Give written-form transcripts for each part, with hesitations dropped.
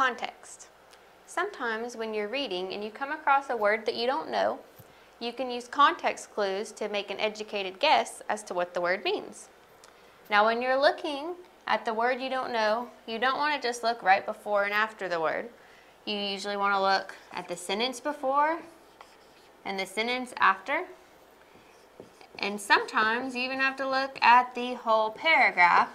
context. Sometimes when you're reading and you come across a word that you don't know, you can use context clues to make an educated guess as to what the word means. Now when you're looking at the word you don't know, you don't want to just look right before and after the word. You usually want to look at the sentence before and the sentence after. And sometimes you even have to look at the whole paragraph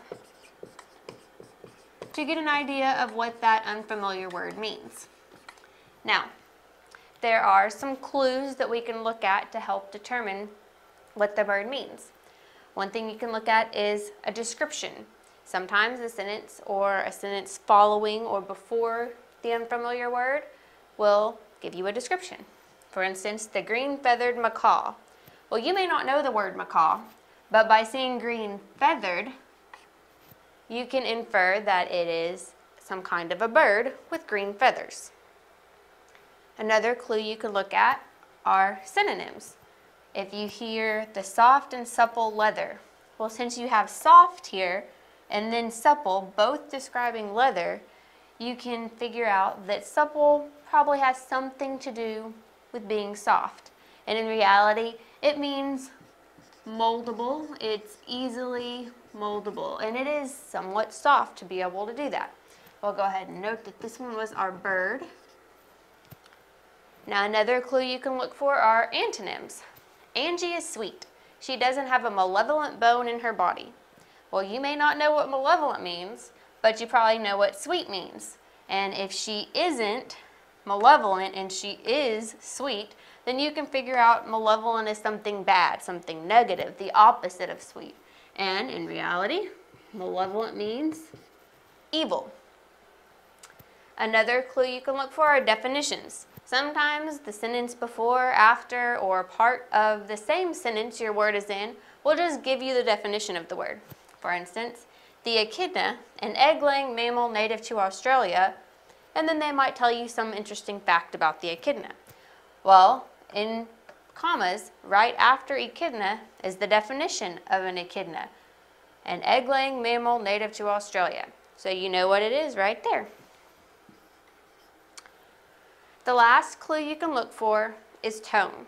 to get an idea of what that unfamiliar word means. Now, there are some clues that we can look at to help determine what the word means. One thing you can look at is a description. Sometimes a sentence or a sentence following or before the unfamiliar word will give you a description. For instance, the green-feathered macaw. Well, you may not know the word macaw, but by seeing green-feathered, you can infer that it is some kind of a bird with green feathers. Another clue you can look at are synonyms. If you hear the soft and supple leather, well, since you have soft here and then supple, both describing leather, you can figure out that supple probably has something to do with being soft. And in reality, it means moldable. It's easily moldable, and it is somewhat soft to be able to do that. We'll go ahead and note that this one was our bird. Now another clue you can look for are antonyms. Angie is sweet. She doesn't have a malevolent bone in her body. Well, you may not know what malevolent means, but you probably know what sweet means. And if she isn't malevolent and she is sweet, then you can figure out malevolent is something bad, something negative, the opposite of sweet. And in reality, malevolent means evil. Another clue you can look for are definitions. Sometimes the sentence before, after, or part of the same sentence your word is in will just give you the definition of the word. For instance, the echidna, an egg-laying mammal native to Australia, and then they might tell you some interesting fact about the echidna. Well, in commas, right after echidna is the definition of an echidna, an egg-laying mammal native to Australia. So you know what it is right there. The last clue you can look for is tone.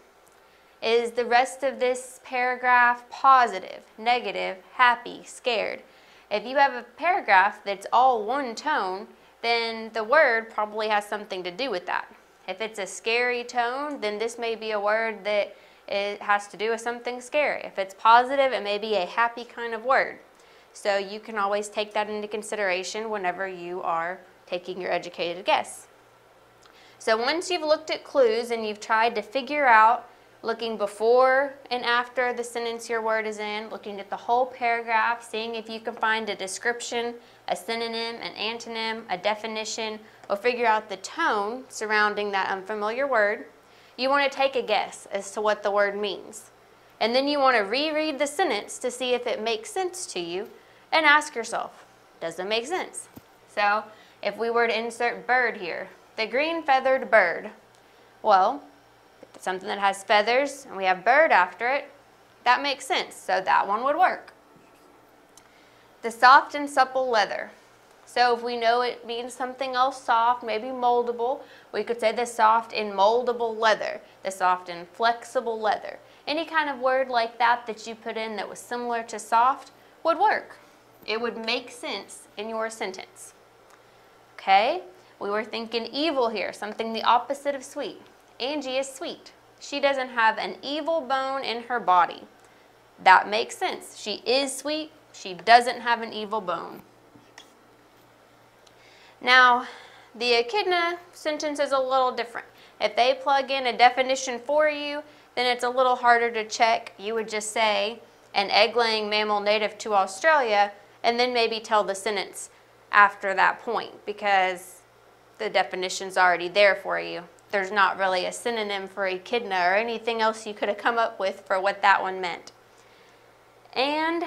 Is the rest of this paragraph positive, negative, happy, scared? If you have a paragraph that's all one tone, then the word probably has something to do with that. If it's a scary tone, then this may be a word that it has to do with something scary. If it's positive, it may be a happy kind of word. So you can always take that into consideration whenever you are taking your educated guess. So once you've looked at clues and you've tried to figure out, looking before and after the sentence your word is in, looking at the whole paragraph, seeing if you can find a description, a synonym, an antonym, a definition, or figure out the tone surrounding that unfamiliar word, you want to take a guess as to what the word means. And then you want to reread the sentence to see if it makes sense to you and ask yourself, does it make sense? So if we were to insert bird here, the green-feathered bird, well, if it's something that has feathers and we have bird after it, that makes sense, so that one would work. The soft and supple leather. So if we know it means something else soft, maybe moldable, we could say the soft and moldable leather, the soft and flexible leather. Any kind of word like that that you put in that was similar to soft would work. It would make sense in your sentence. Okay, we were thinking evil here, something the opposite of sweet. Angie is sweet. She doesn't have an evil bone in her body. That makes sense. She is sweet. She doesn't have an evil bone. Now, the echidna sentence is a little different. If they plug in a definition for you, then it's a little harder to check. You would just say an egg-laying mammal native to Australia, and then maybe tell the sentence after that point because the definition's already there for you. There's not really a synonym for echidna or anything else you could have come up with for what that one meant. And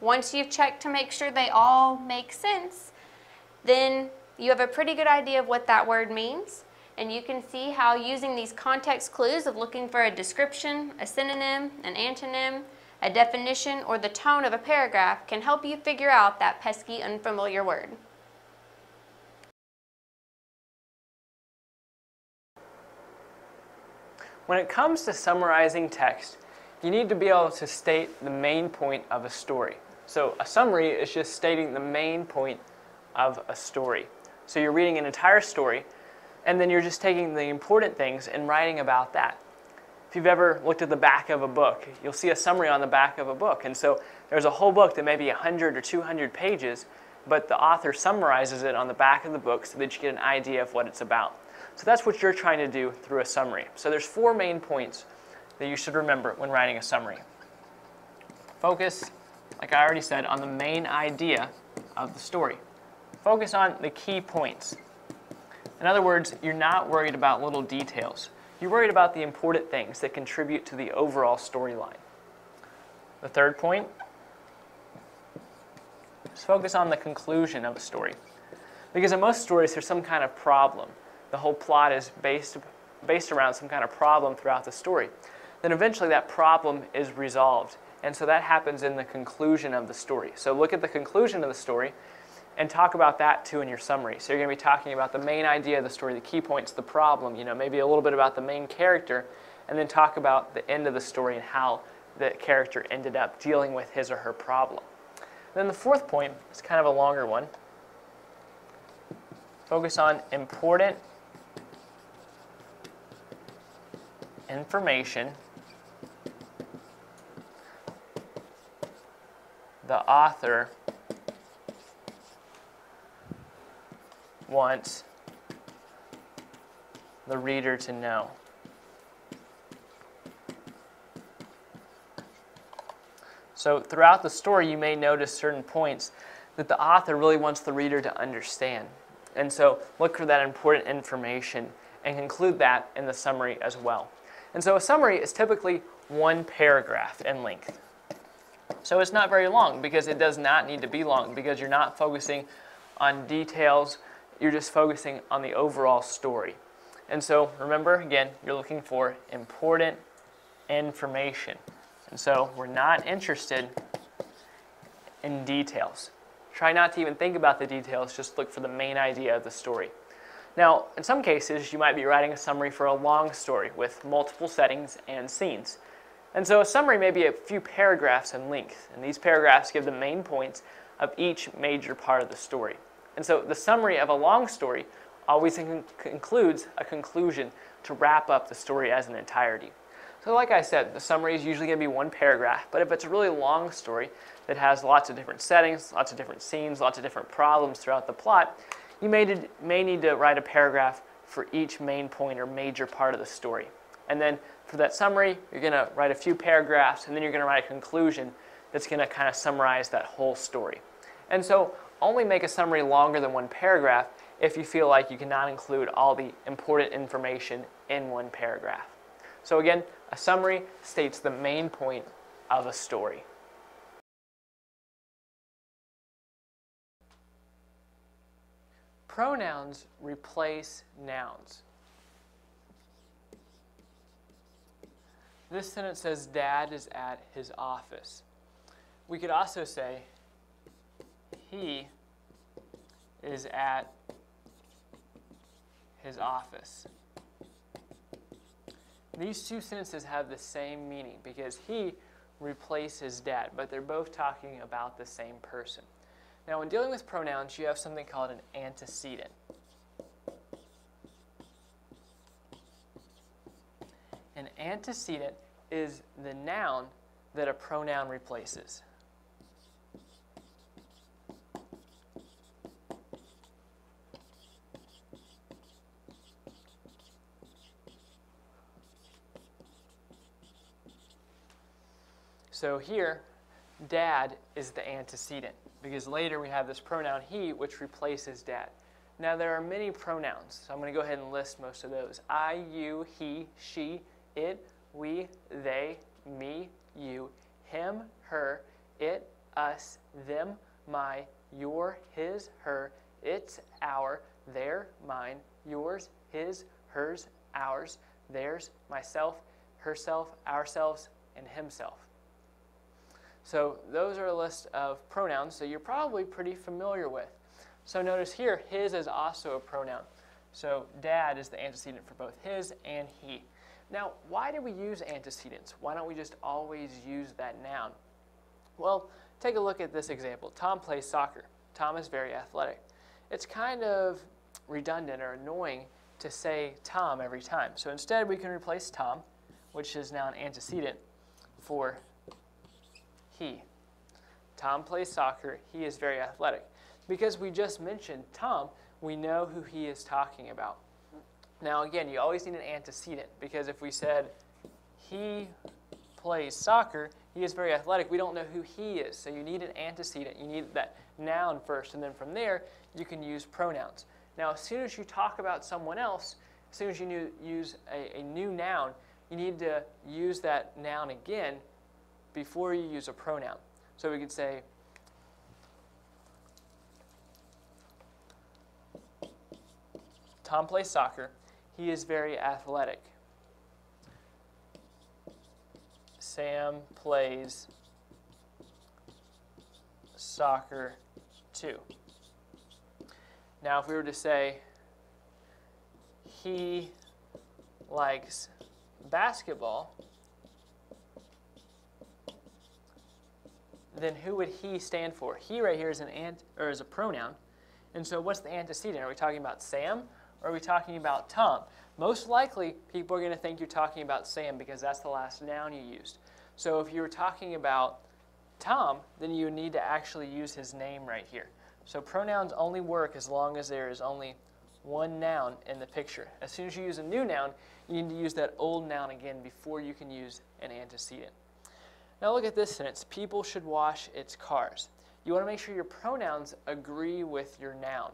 once you've checked to make sure they all make sense, then you have a pretty good idea of what that word means. And you can see how using these context clues of looking for a description, a synonym, an antonym, a definition, or the tone of a paragraph can help you figure out that pesky unfamiliar word. When it comes to summarizing text, you need to be able to state the main point of a story. So a summary is just stating the main point of a story. So you're reading an entire story, and then you're just taking the important things and writing about that. If you've ever looked at the back of a book, you'll see a summary on the back of a book. And so there's a whole book that may be 100 or 200 pages, but the author summarizes it on the back of the book so that you get an idea of what it's about. So that's what you're trying to do through a summary. So there's 4 main points that you should remember when writing a summary. Focus, like I already said, on the main idea of the story. Focus on the key points. In other words, you're not worried about little details. You're worried about the important things that contribute to the overall storyline. The third point is focus on the conclusion of a story. Because in most stories, there's some kind of problem. The whole plot is based around some kind of problem throughout the story. Then eventually that problem is resolved. And so that happens in the conclusion of the story. So look at the conclusion of the story and talk about that too in your summary. So you're going to be talking about the main idea of the story, the key points, the problem, maybe a little bit about the main character, and then talk about the end of the story and how the character ended up dealing with his or her problem. Then the fourth point is kind of a longer one. Focus on important information the author wants the reader to know. So throughout the story, you may notice certain points that the author really wants the reader to understand. And so look for that important information and conclude that in the summary as well. And so a summary is typically 1 paragraph in length. So it's not very long because it does not need to be long because you're not focusing on details, you're just focusing on the overall story. And so remember, again, you're looking for important information. And so we're not interested in details. Try not to even think about the details, just look for the main idea of the story. Now, in some cases, you might be writing a summary for a long story with multiple settings and scenes. And so a summary may be a few paragraphs in length, and these paragraphs give the main points of each major part of the story. And so the summary of a long story always includes a conclusion to wrap up the story as an entirety. So like I said, the summary is usually going to be 1 paragraph, but if it's a really long story that has lots of different settings, lots of different scenes, lots of different problems throughout the plot, you may need to write a paragraph for each main point or major part of the story. And then for that summary, you're going to write a few paragraphs, and then you're going to write a conclusion that's going to kind of summarize that whole story. And so only make a summary longer than 1 paragraph if you feel like you cannot include all the important information in 1 paragraph. So again, a summary states the main point of a story. Pronouns replace nouns. This sentence says, Dad is at his office. We could also say, he is at his office. These 2 sentences have the same meaning because he replaces dad, but they're both talking about the same person. Now, when dealing with pronouns, you have something called an antecedent. An antecedent is the noun that a pronoun replaces. So here, dad is the antecedent, because later we have this pronoun he, which replaces dad. Now there are many pronouns, so I'm going to go ahead and list most of those. I, you, he, she, it, we, they, me, you, him, her, it, us, them, my, your, his, her, its, our, their, mine, yours, his, hers, ours, theirs, myself, herself, ourselves, and himself. So those are a list of pronouns that you're probably pretty familiar with. So notice here, his is also a pronoun. So dad is the antecedent for both his and he. Now, why do we use antecedents? Why don't we just always use that noun? Well, take a look at this example. Tom plays soccer. Tom is very athletic. It's kind of redundant or annoying to say Tom every time. So instead, we can replace Tom, which is now an antecedent, for he. Tom plays soccer. He is very athletic. Because we just mentioned Tom, we know who he is talking about. Now, again, you always need an antecedent, because if we said he plays soccer, he is very athletic, we don't know who he is. So you need an antecedent. You need that noun first, and then from there, you can use pronouns. Now, as soon as you talk about someone else, as soon as you use a new noun, you need to use that noun again before you use a pronoun. So we could say, Tom plays soccer. He is very athletic. Sam plays soccer too. Now, if we were to say, he likes basketball, then who would he stand for? He right here is is a pronoun. And so what's the antecedent? Are we talking about Sam, or are we talking about Tom? Most likely, people are going to think you're talking about Sam because that's the last noun you used. So if you were talking about Tom, then you need to actually use his name right here. So pronouns only work as long as there is only one noun in the picture. As soon as you use a new noun, you need to use that old noun again before you can use an antecedent. Now look at this sentence. People should wash its cars. You want to make sure your pronouns agree with your noun.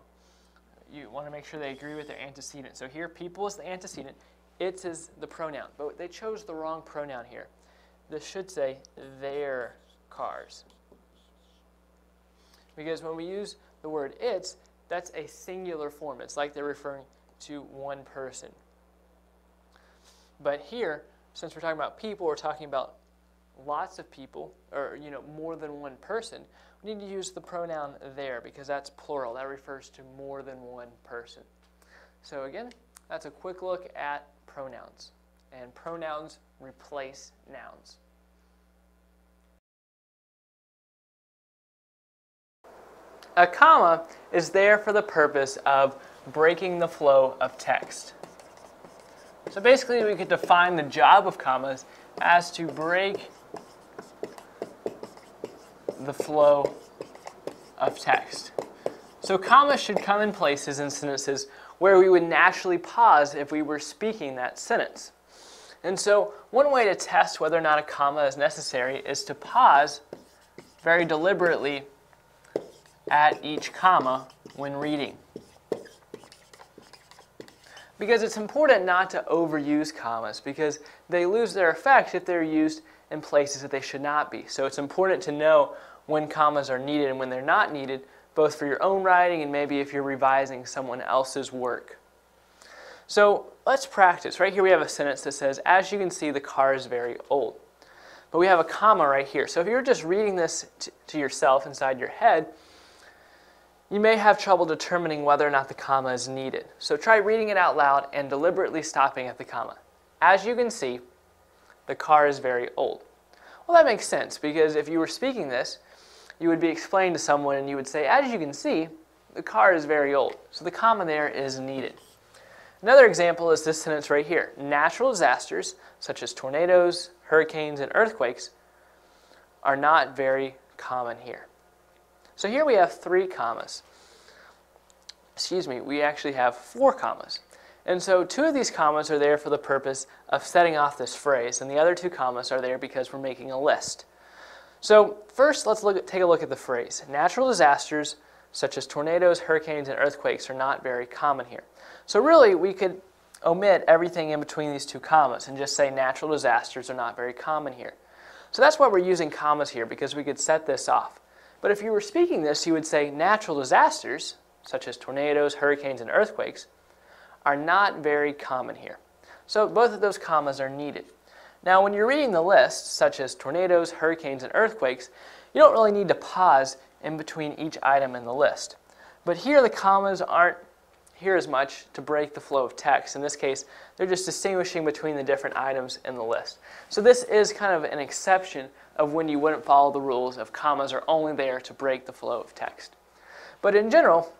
You want to make sure they agree with their antecedent. So here, people is the antecedent. Its is the pronoun. But they chose the wrong pronoun here. This should say their cars. Because when we use the word its, that's a singular form. It's like they're referring to one person. But here, since we're talking about people, we're talking about lots of people, or more than one person, we need to use the pronoun their because that's plural. That refers to more than one person. So again, that's a quick look at pronouns. And pronouns replace nouns. A comma is there for the purpose of breaking the flow of text. So basically, we could define the job of commas as to break the flow of text. So commas should come in places in sentences where we would naturally pause if we were speaking that sentence. And so one way to test whether or not a comma is necessary is to pause very deliberately at each comma when reading. Because it's important not to overuse commas because they lose their effect if they're used in places that they should not be. So it's important to know when commas are needed and when they're not needed, both for your own writing and maybe if you're revising someone else's work. So let's practice. Right here we have a sentence that says, as you can see, the car is very old. But we have a comma right here. So if you're just reading this to yourself inside your head, you may have trouble determining whether or not the comma is needed. So try reading it out loud and deliberately stopping at the comma. As you can see, the car is very old. Well, that makes sense because if you were speaking this, you would be explaining to someone and you would say, as you can see, the car is very old. So the comma there is needed. Another example is this sentence right here. Natural disasters, such as tornadoes, hurricanes, and earthquakes, are not very common here. So here we have 3 commas. We actually have 4 commas. And so 2 of these commas are there for the purpose of setting off this phrase, and the other 2 commas are there because we're making a list. So first, let's take a look at the phrase. Natural disasters, such as tornadoes, hurricanes, and earthquakes, are not very common here. So really, we could omit everything in between these 2 commas and just say natural disasters are not very common here. So that's why we're using commas here, because we could set this off. But if you were speaking this, you would say natural disasters, such as tornadoes, hurricanes, and earthquakes, are not very common here. So both of those commas are needed. Now, when you're reading the list, such as tornadoes, hurricanes, and earthquakes, you don't really need to pause in between each item in the list. But here the commas aren't here as much to break the flow of text. In this case, they're just distinguishing between the different items in the list. So this is kind of an exception of when you wouldn't follow the rules of commas are only there to break the flow of text. But in general,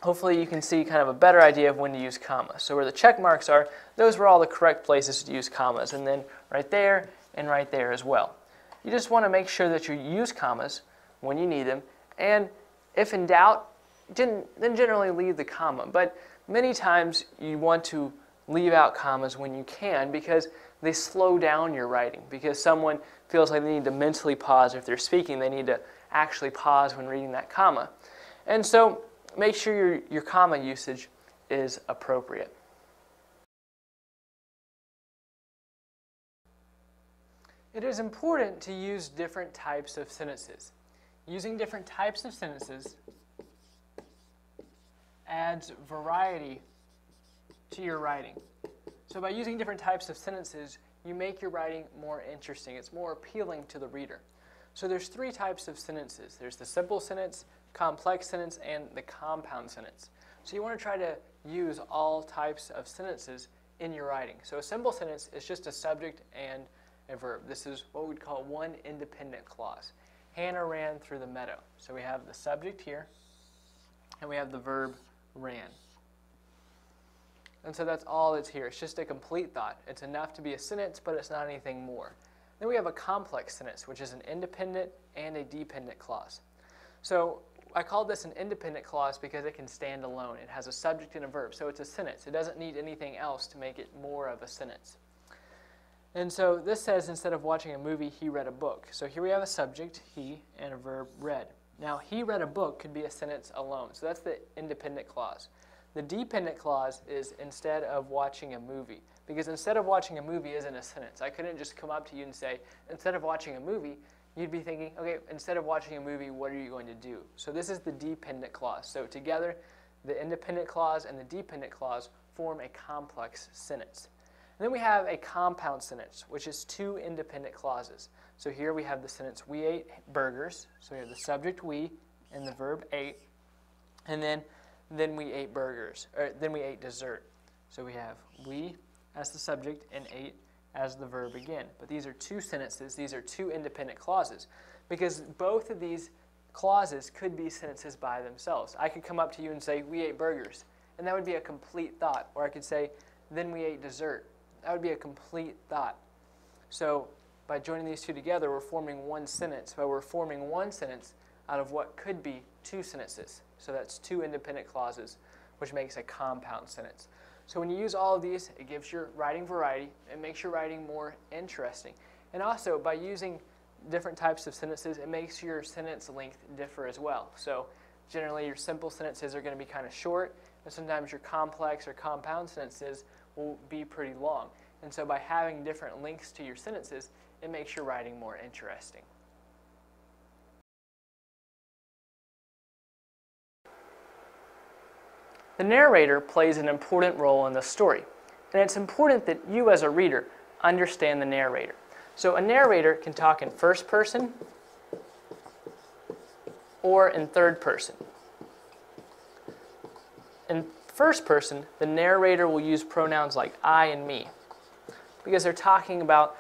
hopefully you can see kind of a better idea of when to use commas. So where the check marks are, those were all the correct places to use commas, and then right there and right there as well. You just want to make sure that you use commas when you need them, and if in doubt, then generally leave the comma. But many times you want to leave out commas when you can because they slow down your writing, because someone feels like they need to mentally pause. If they're speaking, they need to actually pause when reading that comma. And so make sure your comma usage is appropriate. It is important to use different types of sentences. Using different types of sentences adds variety to your writing. So by using different types of sentences, you make your writing more interesting. It's more appealing to the reader. So there's three types of sentences. There's the simple sentence, complex sentence, and the compound sentence. So you want to try to use all types of sentences in your writing. So a simple sentence is just a subject and a verb. This is what we'd call one independent clause. Hannah ran through the meadow. So we have the subject here, and we have the verb ran. And so that's all that's here. It's just a complete thought. It's enough to be a sentence, but it's not anything more. Then we have a complex sentence, which is an independent and a dependent clause. So I call this an independent clause because it can stand alone. It has a subject and a verb, so it's a sentence. It doesn't need anything else to make it more of a sentence. And so this says, instead of watching a movie, he read a book. So here we have a subject, he, and a verb, read. Now, he read a book could be a sentence alone. So that's the independent clause. The dependent clause is instead of watching a movie. Because instead of watching a movie isn't a sentence. I couldn't just come up to you and say, instead of watching a movie, you'd be thinking, okay, instead of watching a movie, what are you going to do? So this is the dependent clause. So together, the independent clause and the dependent clause form a complex sentence. And then we have a compound sentence, which is two independent clauses. So here we have the sentence, we ate burgers. So we have the subject, we, and the verb ate. And then we ate burgers, or then we ate dessert. So we have we as the subject and ate as the verb again. But these are two sentences. These are two independent clauses, because both of these clauses could be sentences by themselves. I could come up to you and say, we ate burgers, and that would be a complete thought. Or I could say, then we ate dessert. That would be a complete thought. So by joining these two together, we're forming one sentence, but we're forming one sentence out of what could be two sentences. So that's two independent clauses, which makes a compound sentence. So when you use all of these, it gives your writing variety. It makes your writing more interesting. And also, by using different types of sentences, it makes your sentence length differ as well. So generally, your simple sentences are going to be kind of short, and sometimes your complex or compound sentences will be pretty long. And so by having different lengths to your sentences, it makes your writing more interesting. The narrator plays an important role in the story, and it's important that you as a reader understand the narrator. So a narrator can talk in first person or in third person. In first person, the narrator will use pronouns like I and me because they're talking about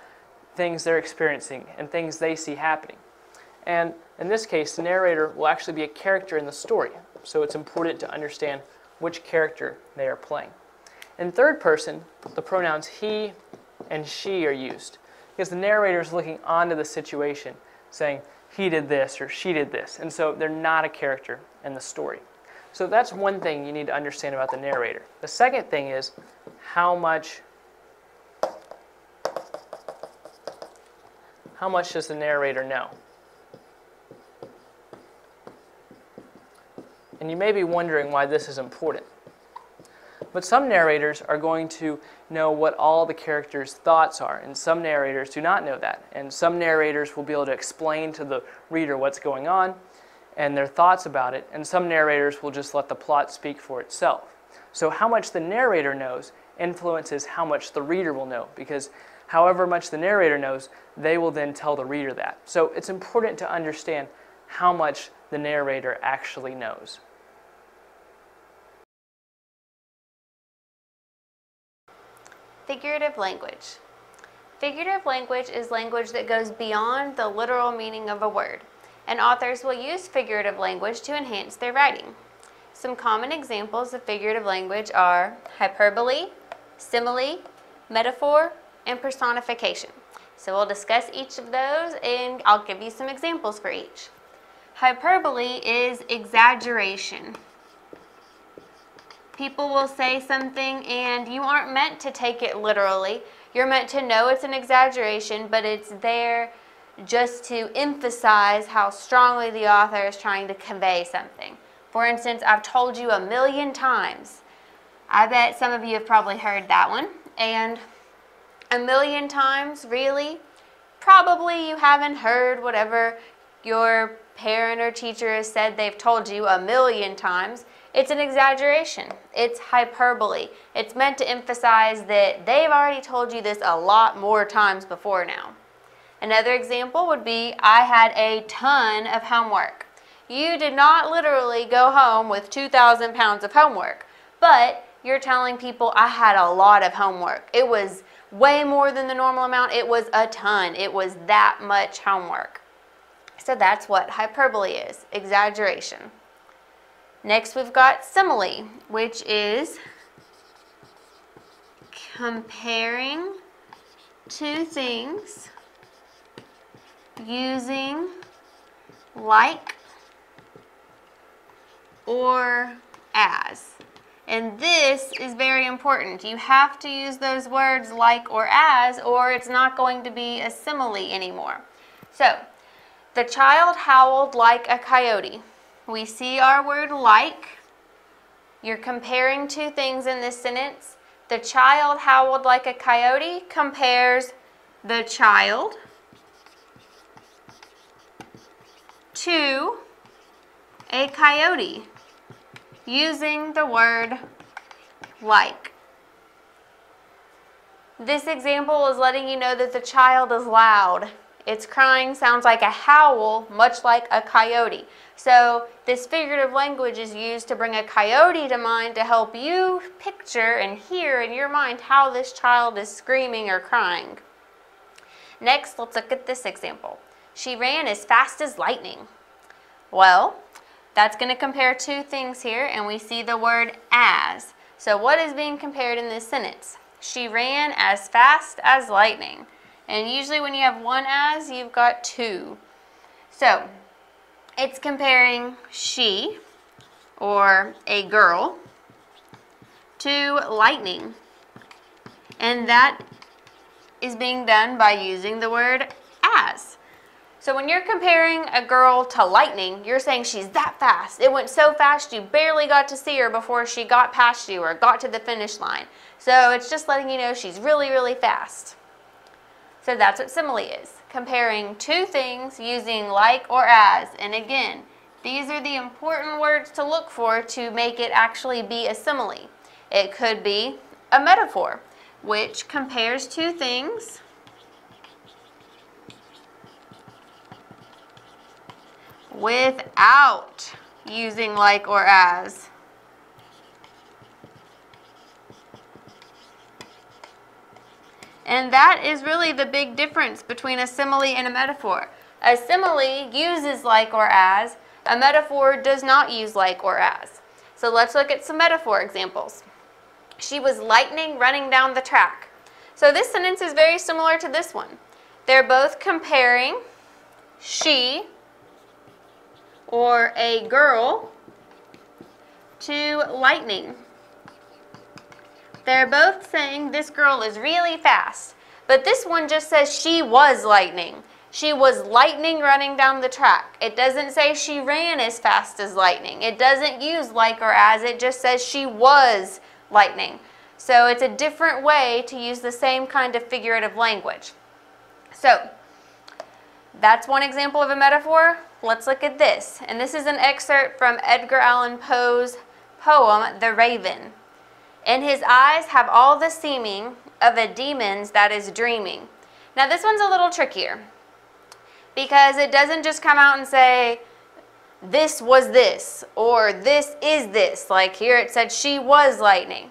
things they're experiencing and things they see happening. And in this case, the narrator will actually be a character in the story, so it's important to understand which character they are playing. In third person, the pronouns he and she are used because the narrator is looking onto the situation, saying he did this or she did this, and so they're not a character in the story. So that's one thing you need to understand about the narrator. The second thing is how much does the narrator know? And you may be wondering why this is important. But some narrators are going to know what all the characters' thoughts are, and some narrators do not know that. And some narrators will be able to explain to the reader what's going on and their thoughts about it, and some narrators will just let the plot speak for itself. So how much the narrator knows influences how much the reader will know, because however much the narrator knows, they will then tell the reader that. So it's important to understand how much the narrator actually knows. figurative language. Figurative language is language that goes beyond the literal meaning of a word, and authors will use figurative language to enhance their writing. Some common examples of figurative language are hyperbole, simile, metaphor, and personification. So we'll discuss each of those, and I'll give you some examples for each. Hyperbole is exaggeration. People will say something and you aren't meant to take it literally. You're meant to know it's an exaggeration, but it's there just to emphasize how strongly the author is trying to convey something. For instance, I've told you 1,000,000 times. I bet some of you have probably heard that one. And 1,000,000 times, really? Probably you haven't heard whatever your parent or teacher has said they've told you 1,000,000 times. It's an exaggeration. It's hyperbole. It's meant to emphasize that they've already told you this a lot more times before now. Another example would be, I had a ton of homework. You did not literally go home with 2,000 pounds of homework, but you're telling people I had a lot of homework. It was way more than the normal amount. It was a ton. It was that much homework. So that's what hyperbole is, exaggeration. Next we've got simile, which is comparing two things using like or as. And this is very important. You have to use those words like or as, or it's not going to be a simile anymore. So, the child howled like a coyote. We see our word like. You're comparing two things in this sentence. The child howled like a coyote compares the child to a coyote using the word like. This example is letting you know that the child is loud. Its crying sounds like a howl, much like a coyote. So this figurative language is used to bring a coyote to mind to help you picture and hear in your mind how this child is screaming or crying. Next, let's look at this example. She ran as fast as lightning. Well, that's going to compare two things here, and we see the word as. So what is being compared in this sentence? She ran as fast as lightning. And usually when you have one as, you've got two. So it's comparing she, or a girl, to lightning. And that is being done by using the word as. So when you're comparing a girl to lightning, you're saying she's that fast. It went so fast you barely got to see her before she got past you or got to the finish line. So it's just letting you know she's really, really fast. So that's what simile is, comparing two things using like or as. And again, these are the important words to look for to make it actually be a simile. It could be a metaphor, which compares two things without using like or as. And that is really the big difference between a simile and a metaphor. A simile uses like or as. A metaphor does not use like or as. So let's look at some metaphor examples. She was lightning running down the track. So this sentence is very similar to this one. They're both comparing she, or a girl, to lightning. They're both saying this girl is really fast, but this one just says she was lightning. She was lightning running down the track. It doesn't say she ran as fast as lightning. It doesn't use like or as, it just says she was lightning. So it's a different way to use the same kind of figurative language. So that's one example of a metaphor. Let's look at this. And this is an excerpt from Edgar Allan Poe's poem, The Raven. And his eyes have all the seeming of a demon's that is dreaming. Now this one's a little trickier because it doesn't just come out and say this was this or this is this. Like here it said she was lightning.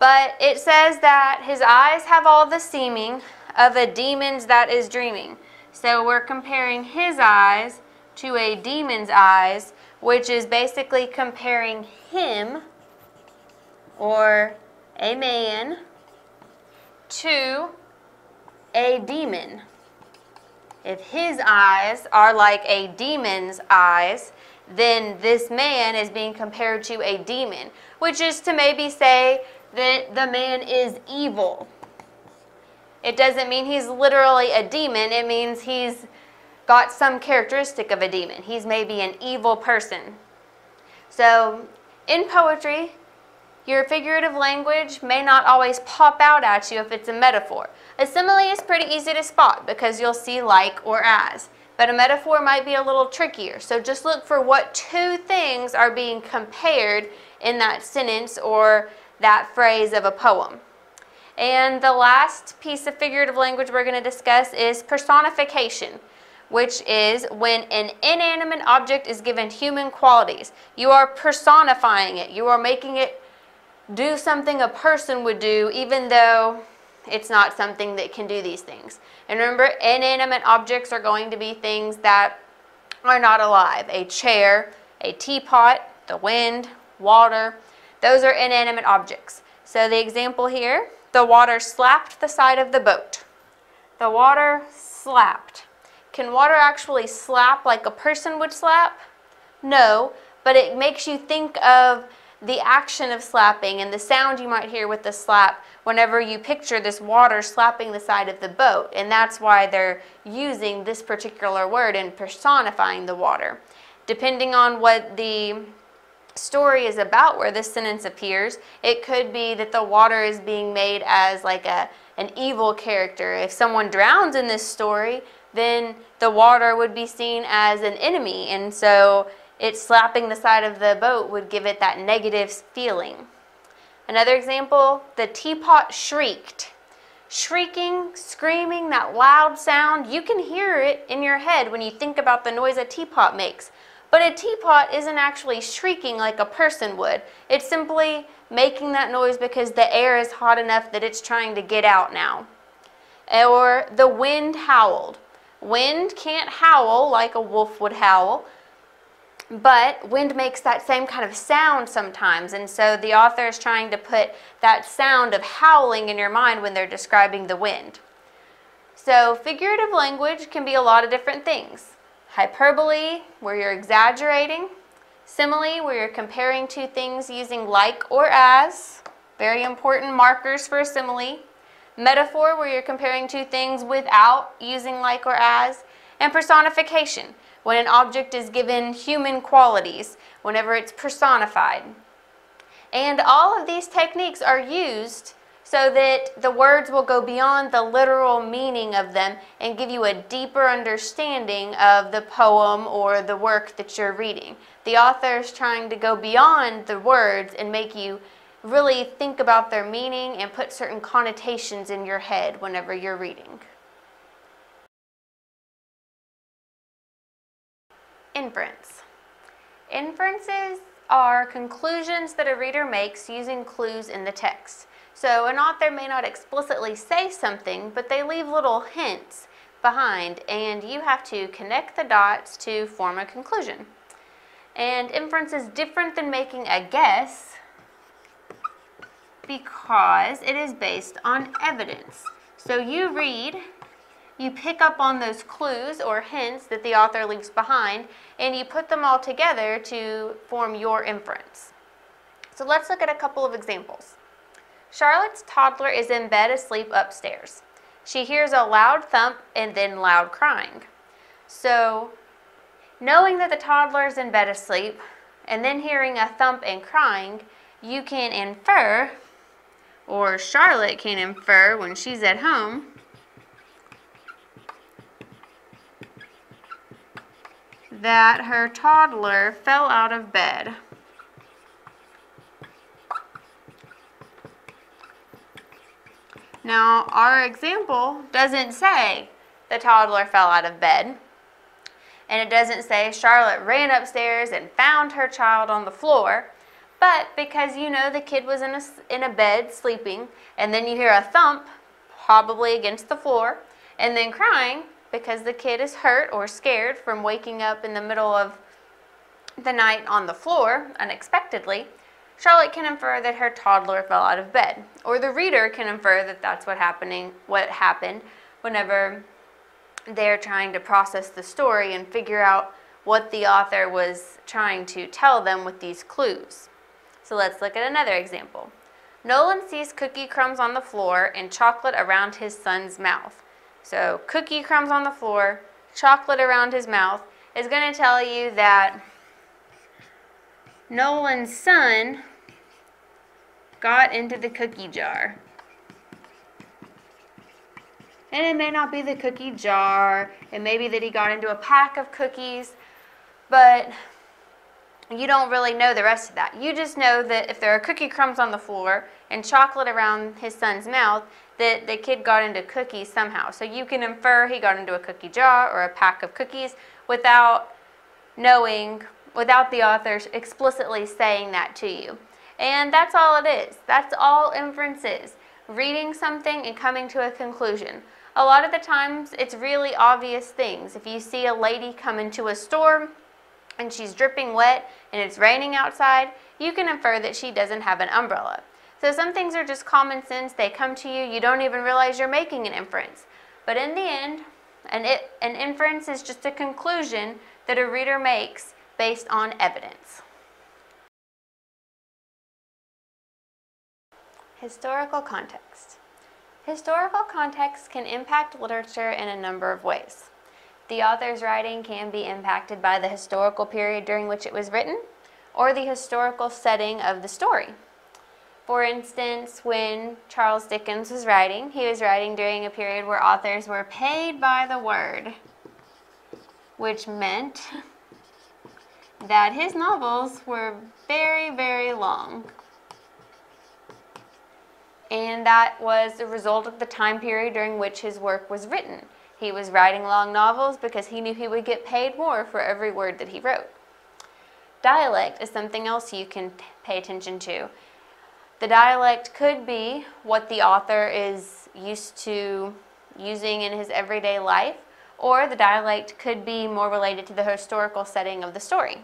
But it says that his eyes have all the seeming of a demon's that is dreaming. So we're comparing his eyes to a demon's eyes, which is basically comparing him, or a man, to a demon. If his eyes are like a demon's eyes, then this man is being compared to a demon, which is to maybe say that the man is evil. It doesn't mean he's literally a demon. It means he's got some characteristic of a demon. He's maybe an evil person. So in poetry, your figurative language may not always pop out at you if it's a metaphor. A simile is pretty easy to spot because you'll see like or as. But a metaphor might be a little trickier. So just look for what two things are being compared in that sentence or that phrase of a poem. And the last piece of figurative language we're going to discuss is personification, which is when an inanimate object is given human qualities. You are personifying it. You are making it do something a person would do, even though it's not something that can do these things. And remember, inanimate objects are going to be things that are not alive. A chair, a teapot, the wind, water. Those are inanimate objects. So the example here, the water slapped the side of the boat. The water slapped. Can water actually slap like a person would slap? No, but it makes you think of the action of slapping and the sound you might hear with the slap whenever you picture this water slapping the side of the boat. And that's why they're using this particular word and personifying the water. Depending on what the story is about where this sentence appears, it could be that the water is being made as like an evil character. If someone drowns in this story, then the water would be seen as an enemy, and so it slapping the side of the boat would give it that negative feeling. Another example, the teapot shrieked. Shrieking, screaming, that loud sound, you can hear it in your head when you think about the noise a teapot makes. But a teapot isn't actually shrieking like a person would. It's simply making that noise because the air is hot enough that it's trying to get out now. Or the wind howled. Wind can't howl like a wolf would howl, but wind makes that same kind of sound sometimes, and so the author is trying to put that sound of howling in your mind when they're describing the wind. So figurative language can be a lot of different things. Hyperbole, where you're exaggerating. Simile, where you're comparing two things using like or as. Very important markers for a simile. Metaphor, where you're comparing two things without using like or as. And personification, when an object is given human qualities, whenever it's personified. And all of these techniques are used so that the words will go beyond the literal meaning of them and give you a deeper understanding of the poem or the work that you're reading. The author is trying to go beyond the words and make you really think about their meaning and put certain connotations in your head whenever you're reading. Inference. Inferences are conclusions that a reader makes using clues in the text. So an author may not explicitly say something, but they leave little hints behind, and you have to connect the dots to form a conclusion. And inference is different than making a guess because it is based on evidence. So you read, you pick up on those clues or hints that the author leaves behind, and you put them all together to form your inference. So let's look at a couple of examples. Charlotte's toddler is in bed asleep upstairs. She hears a loud thump and then loud crying. So, knowing that the toddler is in bed asleep and then hearing a thump and crying, you can infer, or Charlotte can infer when she's at home, that her toddler fell out of bed. Now, our example doesn't say the toddler fell out of bed, and it doesn't say Charlotte ran upstairs and found her child on the floor, But because you know the kid was in a bed sleeping, and then you hear a thump, probably against the floor, and then crying because the kid is hurt or scared from waking up in the middle of the night on the floor unexpectedly, Charlotte can infer that her toddler fell out of bed, or the reader can infer that that's what happened whenever they're trying to process the story and figure out what the author was trying to tell them with these clues. So let's look at another example. Nolan sees cookie crumbs on the floor and chocolate around his son's mouth. So cookie crumbs on the floor, chocolate around his mouth is going to tell you that Nolan's son got into the cookie jar. And it may not be the cookie jar, it may be that he got into a pack of cookies, but you don't really know the rest of that. You just know that if there are cookie crumbs on the floor and chocolate around his son's mouth, that the kid got into cookies somehow. So you can infer he got into a cookie jar or a pack of cookies without the author explicitly saying that to you. And that's all it is. That's all inference is. Reading something and coming to a conclusion. A lot of the times it's really obvious things. If you see a lady come into a store and she's dripping wet and it's raining outside, you can infer that she doesn't have an umbrella. So some things are just common sense. They come to you. You don't even realize you're making an inference. But in the end, an inference is just a conclusion that a reader makes based on evidence. Historical context. Historical context can impact literature in a number of ways. The author's writing can be impacted by the historical period during which it was written, or the historical setting of the story. For instance, when Charles Dickens was writing, he was writing during a period where authors were paid by the word, which meant that his novels were very, very long. And that was the result of the time period during which his work was written. He was writing long novels because he knew he would get paid more for every word that he wrote. Dialect is something else you can pay attention to. The dialect could be what the author is used to using in his everyday life, or the dialect could be more related to the historical setting of the story.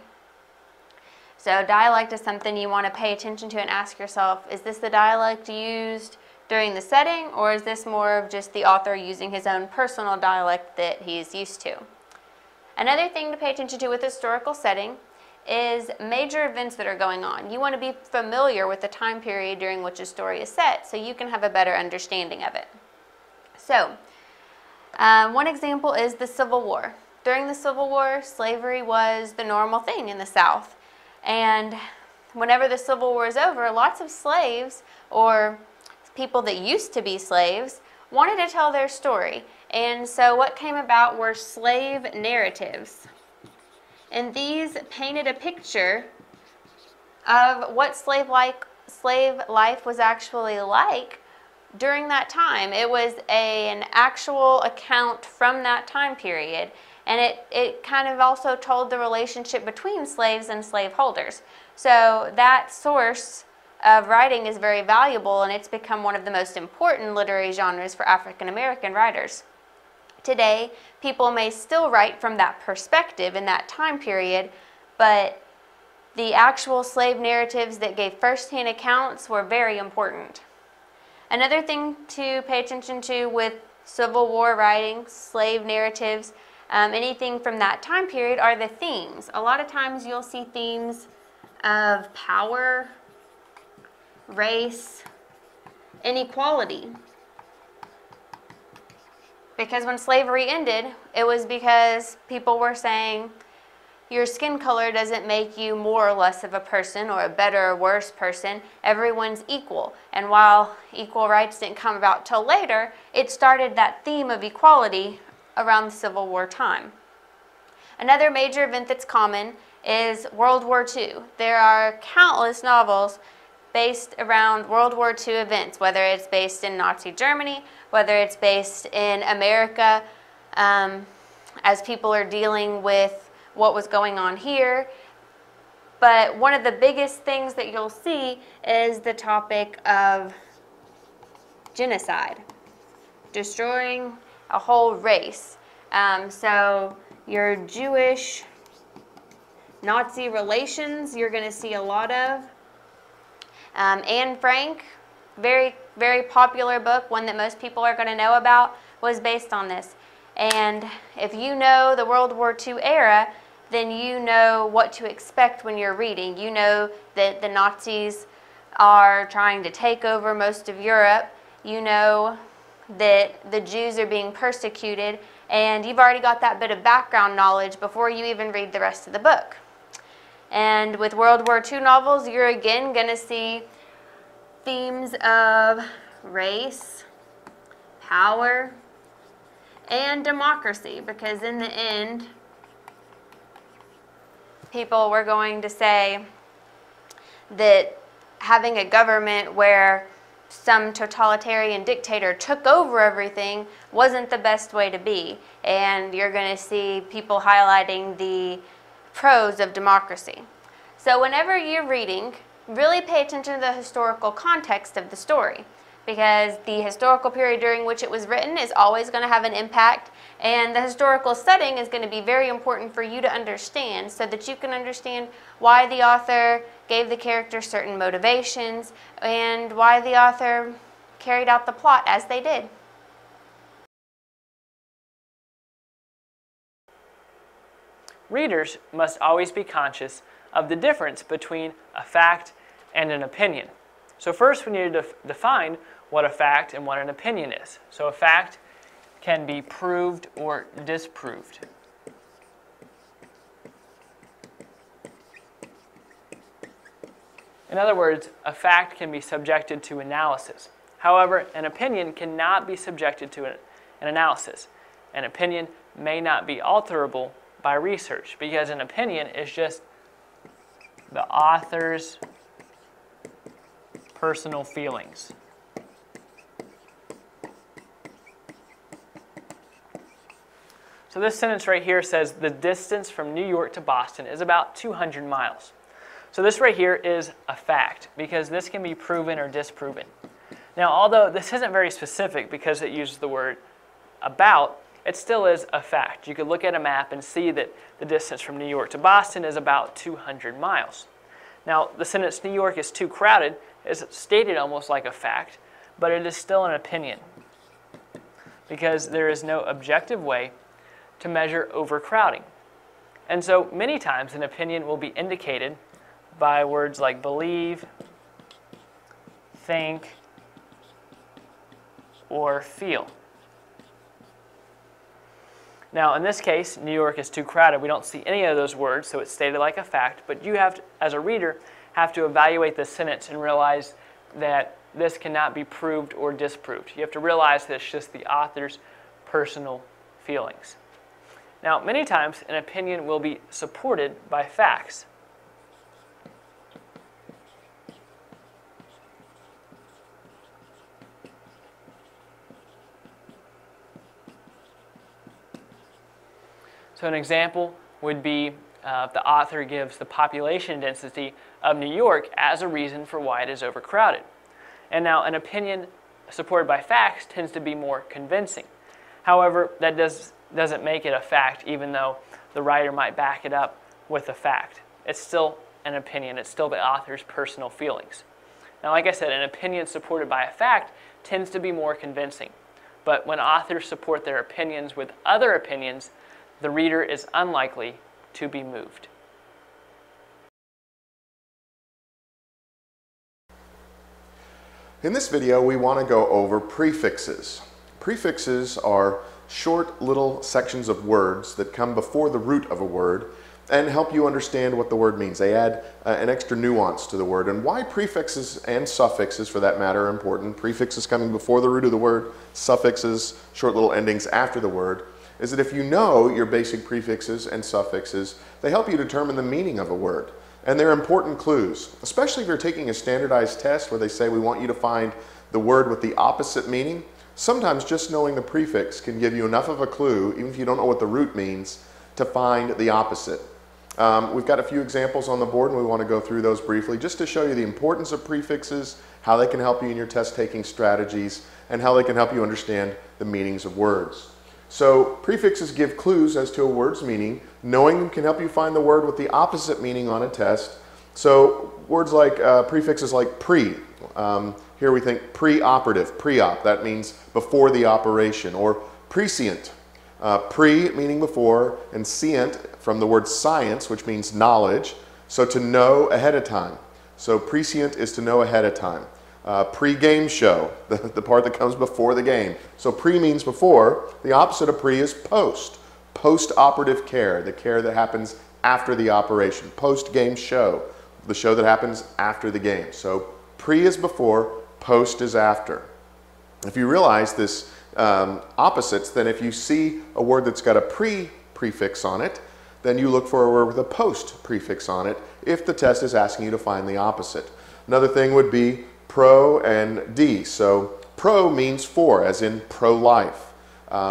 So dialect is something you want to pay attention to and ask yourself, is this the dialect used during the setting, or is this more of just the author using his own personal dialect that he's used to? Another thing to pay attention to with historical setting is major events that are going on. You want to be familiar with the time period during which a story is set so you can have a better understanding of it. So, one example is the Civil War. During the Civil War, slavery was the normal thing in the South. And whenever the Civil War is over, lots of slaves, or people that used to be slaves, wanted to tell their story. And so what came about were slave narratives. And these painted a picture of what slave life was actually like during that time. It was an actual account from that time period. And it kind of also told the relationship between slaves and slaveholders. So that source of writing is very valuable, and it's become one of the most important literary genres for African American writers. Today, people may still write from that perspective in that time period, but the actual slave narratives that gave first-hand accounts were very important. Another thing to pay attention to with Civil War writing, slave narratives, anything from that time period are the themes. A lot of times you'll see themes of power, race, inequality. Because when slavery ended, it was because people were saying, your skin color doesn't make you more or less of a person or a better or worse person. Everyone's equal. And while equal rights didn't come about till later, it started that theme of equality around the Civil War time. Another major event that's common is World War II. There are countless novels based around World War II events, whether it's based in Nazi Germany, whether it's based in America, as people are dealing with what was going on here. But one of the biggest things that you'll see is the topic of genocide, destroying a whole race. So your Jewish Nazi relations, you're going to see a lot of. Anne Frank, very, very popular book, one that most people are going to know about, was based on this. And if you know the World War II era, then you know what to expect when you're reading. You know that the Nazis are trying to take over most of Europe. You know that the Jews are being persecuted, and you've already got that bit of background knowledge before you even read the rest of the book. And with World War II novels, you're again going to see themes of race, power, and democracy, because in the end, people were going to say that having a government where some totalitarian dictator took over everything wasn't the best way to be. And you're going to see people highlighting the pros of democracy. So whenever you're reading, really pay attention to the historical context of the story, because the historical period during which it was written is always going to have an impact, and the historical setting is going to be very important for you to understand, so that you can understand why the author gave the character certain motivations and why the author carried out the plot as they did. Readers must always be conscious of the difference between a fact and an opinion. So first we need to define what a fact and what an opinion is. So a fact can be proved or disproved. In other words, a fact can be subjected to analysis. However, an opinion cannot be subjected to an analysis. An opinion may not be alterable by research, because an opinion is just the author's personal feelings. So this sentence right here says the distance from New York to Boston is about 200 miles. So this right here is a fact, because this can be proven or disproven. Now, although this isn't very specific because it uses the word about, it still is a fact. You could look at a map and see that the distance from New York to Boston is about 200 miles. Now, the sentence, New York is too crowded, is stated almost like a fact, but it is still an opinion, because there is no objective way to measure overcrowding. And so many times an opinion will be indicated by words like believe, think, or feel. Now, in this case, New York is too crowded. We don't see any of those words, so it's stated like a fact, but you have to, as a reader, have to evaluate this sentence and realize that this cannot be proved or disproved. You have to realize that it's just the author's personal feelings. Now, many times an opinion will be supported by facts. So an example would be if the author gives the population density of New York as a reason for why it is overcrowded. And now an opinion supported by facts tends to be more convincing. However, that doesn't make it a fact, even though the writer might back it up with a fact. It's still an opinion. It's still the author's personal feelings. Now, like I said, an opinion supported by a fact tends to be more convincing. But when authors support their opinions with other opinions, the reader is unlikely to be moved. In this video, we want to go over prefixes. Prefixes are short little sections of words that come before the root of a word and help you understand what the word means. They add an extra nuance to the word. And why prefixes and suffixes, for that matter, are important, prefixes coming before the root of the word, suffixes, short little endings after the word, is that if you know your basic prefixes and suffixes, they help you determine the meaning of a word. And they're important clues, especially if you're taking a standardized test where they say we want you to find the word with the opposite meaning. Sometimes just knowing the prefix can give you enough of a clue, even if you don't know what the root means, to find the opposite. We've got a few examples on the board and we want to go through those briefly just to show you the importance of prefixes, how they can help you in your test-taking strategies, and how they can help you understand the meanings of words. So prefixes give clues as to a word's meaning. Knowing them can help you find the word with the opposite meaning on a test. So words like prefixes like pre. Here we think pre-operative, pre-op. That means before the operation. Or prescient. Pre meaning before, and scient from the word science, which means knowledge. So to know ahead of time. So prescient is to know ahead of time. Pre-game show, the part that comes before the game. So pre means before. The opposite of pre is post. Post-operative care, the care that happens after the operation. Post-game show, the show that happens after the game. So pre is before, post is after. If you realize this opposites, then if you see a word that's got a pre prefix on it, then you look for a word with a post prefix on it if the test is asking you to find the opposite. Another thing would be pro and d. So pro means for, as in pro-life.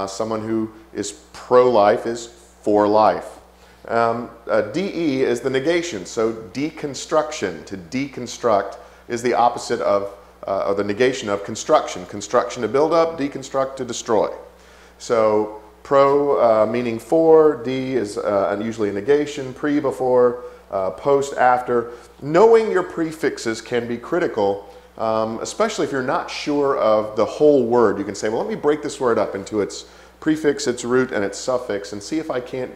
Someone who is pro-life is for life. De is the negation, so deconstruction. To deconstruct is the opposite of, or the negation of construction. Construction to build up, deconstruct to destroy. So pro meaning for, de is usually a negation, pre before, post after. Knowing your prefixes can be critical, especially if you're not sure of the whole word. You can say, well, let me break this word up into its prefix, its root, and its suffix, and see if I can't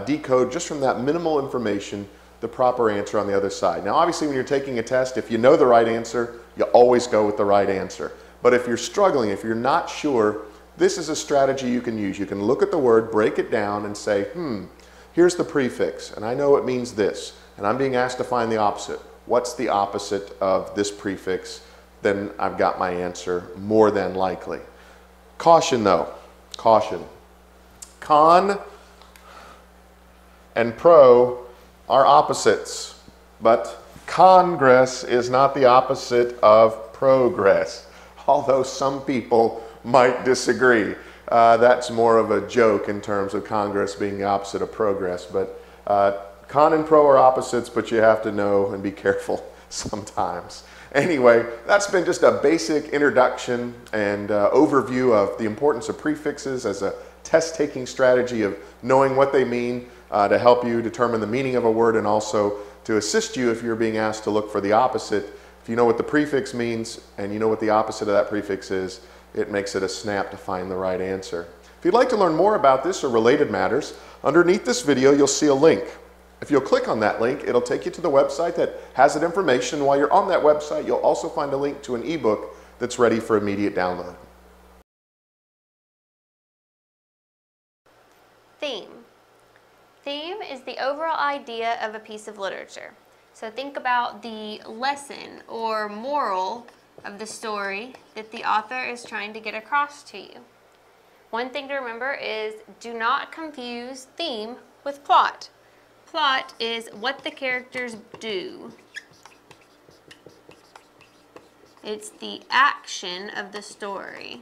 decode just from that minimal information the proper answer on the other side. Now, obviously, when you're taking a test, if you know the right answer, you always go with the right answer. But if you're struggling, if you're not sure, this is a strategy you can use. You can look at the word, break it down, and say, here's the prefix, and I know it means this, and I'm being asked to find the opposite. What's the opposite of this prefix? Then I've got my answer more than likely. Caution though, caution. Con and pro are opposites, but congress is not the opposite of progress, although some people might disagree. That's more of a joke in terms of Congress being the opposite of progress, but con and pro are opposites, but you have to know and be careful sometimes. Anyway, that's been just a basic introduction and overview of the importance of prefixes as a test-taking strategy of knowing what they mean to help you determine the meaning of a word, and also to assist you if you're being asked to look for the opposite. If you know what the prefix means and you know what the opposite of that prefix is, it makes it a snap to find the right answer. If you'd like to learn more about this or related matters, underneath this video you'll see a link. If you'll click on that link, it'll take you to the website that has that information. While you're on that website, you'll also find a link to an ebook that's ready for immediate download. Theme. Theme is the overall idea of a piece of literature. So think about the lesson or moral of the story that the author is trying to get across to you. One thing to remember is do not confuse theme with plot. Plot is what the characters do. It's the action of the story.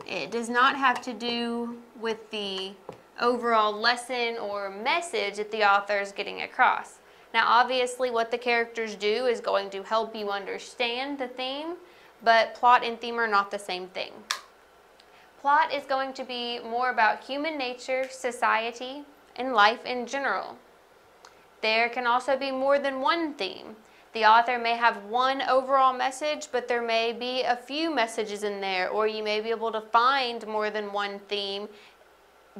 It does not have to do with the overall lesson or message that the author is getting across. Now, obviously, what the characters do is going to help you understand the theme, but plot and theme are not the same thing. Plot is going to be more about human nature, society, and life in general. There can also be more than one theme. The author may have one overall message, but there may be a few messages in there, or you may be able to find more than one theme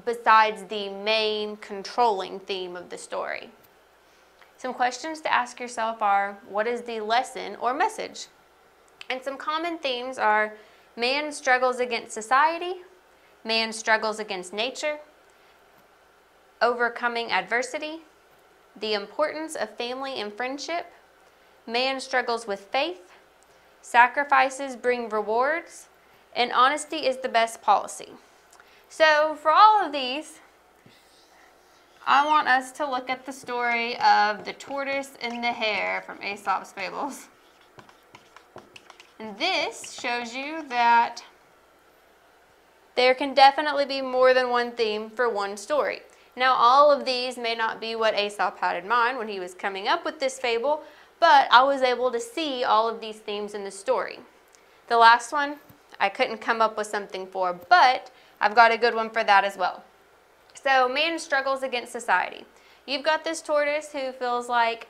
besides the main controlling theme of the story. Some questions to ask yourself are, what is the lesson or message? And some common themes are, man struggles against society, man struggles against nature, overcoming adversity, the importance of family and friendship, man struggles with faith, sacrifices bring rewards, and honesty is the best policy. So for all of these, I want us to look at the story of the tortoise and the hare from Aesop's Fables. And this shows you that there can definitely be more than one theme for one story. Now, all of these may not be what Aesop had in mind when he was coming up with this fable, but I was able to see all of these themes in the story. The last one, I couldn't come up with something for, but I've got a good one for that as well. So, man struggles against society. You've got this tortoise who feels like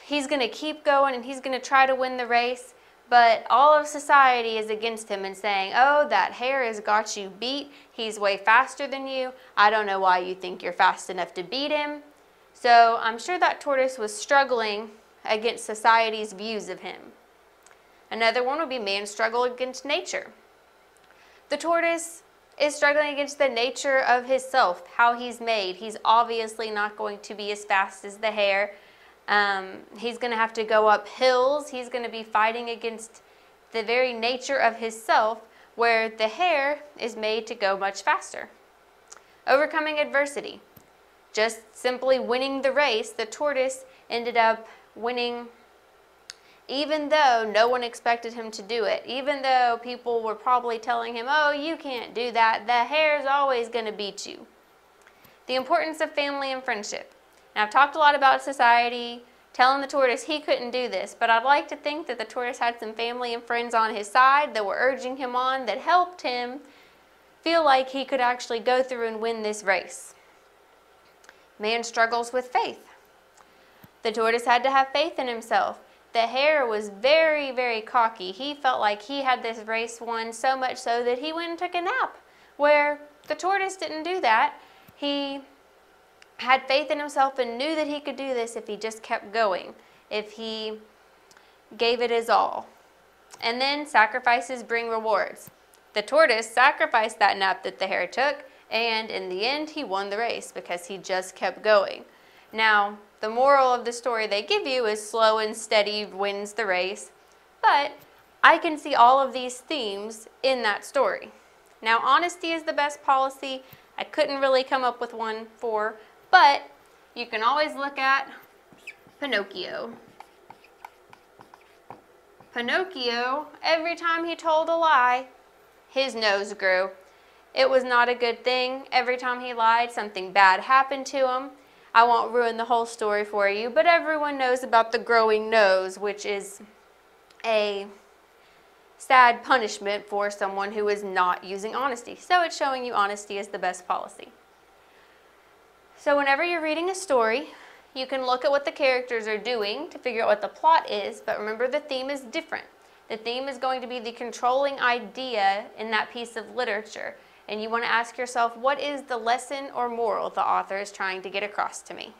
he's going to keep going and he's going to try to win the race, but all of society is against him and saying, oh, that hare has got you beat. He's way faster than you. I don't know why you think you're fast enough to beat him. So I'm sure that tortoise was struggling against society's views of him. Another one would be man's struggle against nature. The tortoise is struggling against the nature of his self, how he's made. He's obviously not going to be as fast as the hare. He's going to have to go up hills. He's going to be fighting against the very nature of his self, where the hare is made to go much faster. Overcoming adversity. Just simply winning the race, the tortoise ended up winning even though no one expected him to do it. Even though people were probably telling him, oh, you can't do that. The hare's always going to beat you. The importance of family and friendship. Now, I've talked a lot about society, telling the tortoise he couldn't do this, but I'd like to think that the tortoise had some family and friends on his side that were urging him on, that helped him feel like he could actually go through and win this race. Man struggles with faith. The tortoise had to have faith in himself. The hare was very, very cocky. He felt like he had this race won, so much so that he went and took a nap, where the tortoise didn't do that. He had faith in himself and knew that he could do this if he just kept going, if he gave it his all. And then sacrifices bring rewards. The tortoise sacrificed that nap that the hare took, and in the end he won the race because he just kept going. Now, the moral of the story they give you is slow and steady wins the race, but I can see all of these themes in that story. Now, honesty is the best policy. I couldn't really come up with one for, but you can always look at Pinocchio. Pinocchio, every time he told a lie, his nose grew. It was not a good thing. Every time he lied, something bad happened to him. I won't ruin the whole story for you, but everyone knows about the growing nose, which is a sad punishment for someone who is not using honesty. So it's showing you honesty is the best policy. So whenever you're reading a story, you can look at what the characters are doing to figure out what the plot is, but remember the theme is different. The theme is going to be the controlling idea in that piece of literature. And you want to ask yourself, what is the lesson or moral the author is trying to get across to me?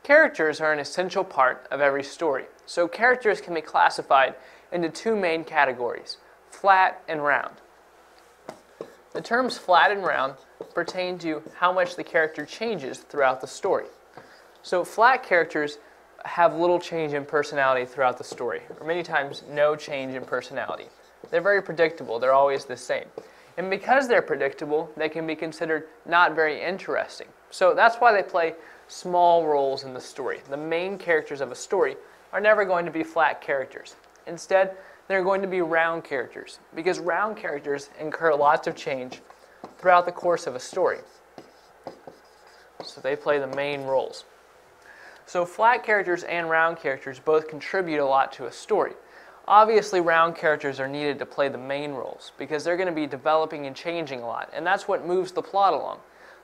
Characters are an essential part of every story. So characters can be classified into two main categories, flat and round. The terms flat and round pertain to how much the character changes throughout the story. So flat characters have little change in personality throughout the story, or many times no change in personality. They're very predictable. They're always the same. And because they're predictable, they can be considered not very interesting. So that's why they play small roles in the story. The main characters of a story are never going to be flat characters. Instead, they're going to be round characters, because round characters incur lots of change throughout the course of a story. So they play the main roles. So flat characters and round characters both contribute a lot to a story. Obviously, round characters are needed to play the main roles because they're going to be developing and changing a lot, and that's what moves the plot along.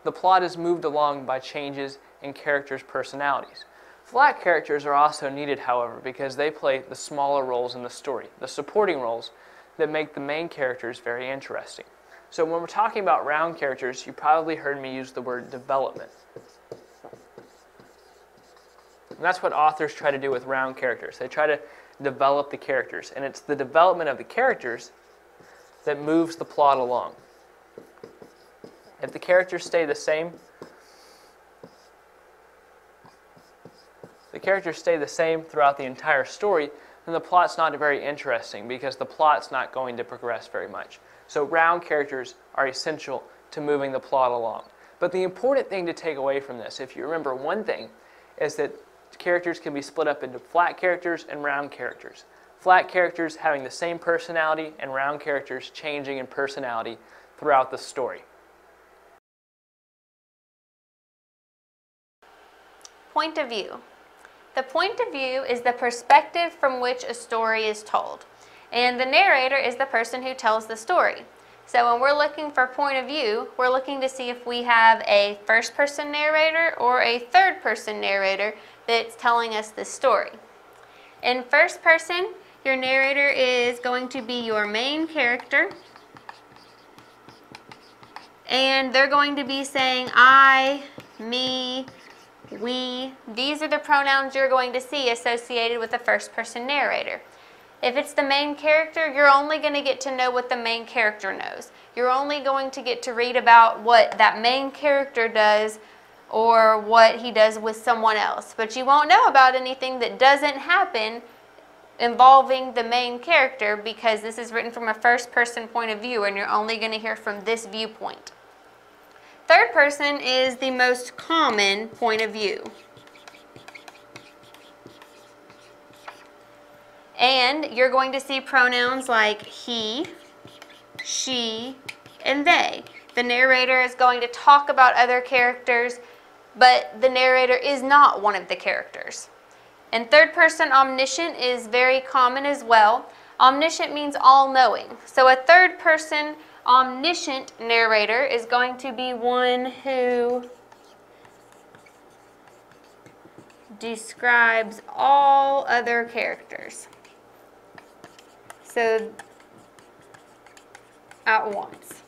The plot is moved along by changes in characters' personalities. Flat characters are also needed, however, because they play the smaller roles in the story, the supporting roles that make the main characters very interesting. So when we're talking about round characters, you probably heard me use the word development. And that's what authors try to do with round characters. They try to develop the characters, and it's the development of the characters that moves the plot along. If the characters stay the same, throughout the entire story, then the plot's not very interesting because the plot's not going to progress very much. So round characters are essential to moving the plot along. But the important thing to take away from this, if you remember one thing, is that characters can be split up into flat characters and round characters. flat characters having the same personality and round characters changing in personality throughout the story. Point of view. The point of view is the perspective from which a story is told, and the narrator is the person who tells the story. So when we're looking for point of view, we're looking to see if we have a first-person narrator or a third-person narrator that's telling us the story. In first person, your narrator is going to be your main character, and they're going to be saying I, me, we. These are the pronouns you're going to see associated with a first-person narrator. If it's the main character, you're only going to get to know what the main character knows. You're only going to get to read about what that main character does or what he does with someone else. But you won't know about anything that doesn't happen involving the main character, because this is written from a first-person point of view and you're only going to hear from this viewpoint. Third person is the most common point of view. And you're going to see pronouns like he, she, and they. The narrator is going to talk about other characters, but the narrator is not one of the characters. And third person omniscient is very common as well. Omniscient means all-knowing. So a third person omniscient narrator is going to be one who describes all other characters. So at once.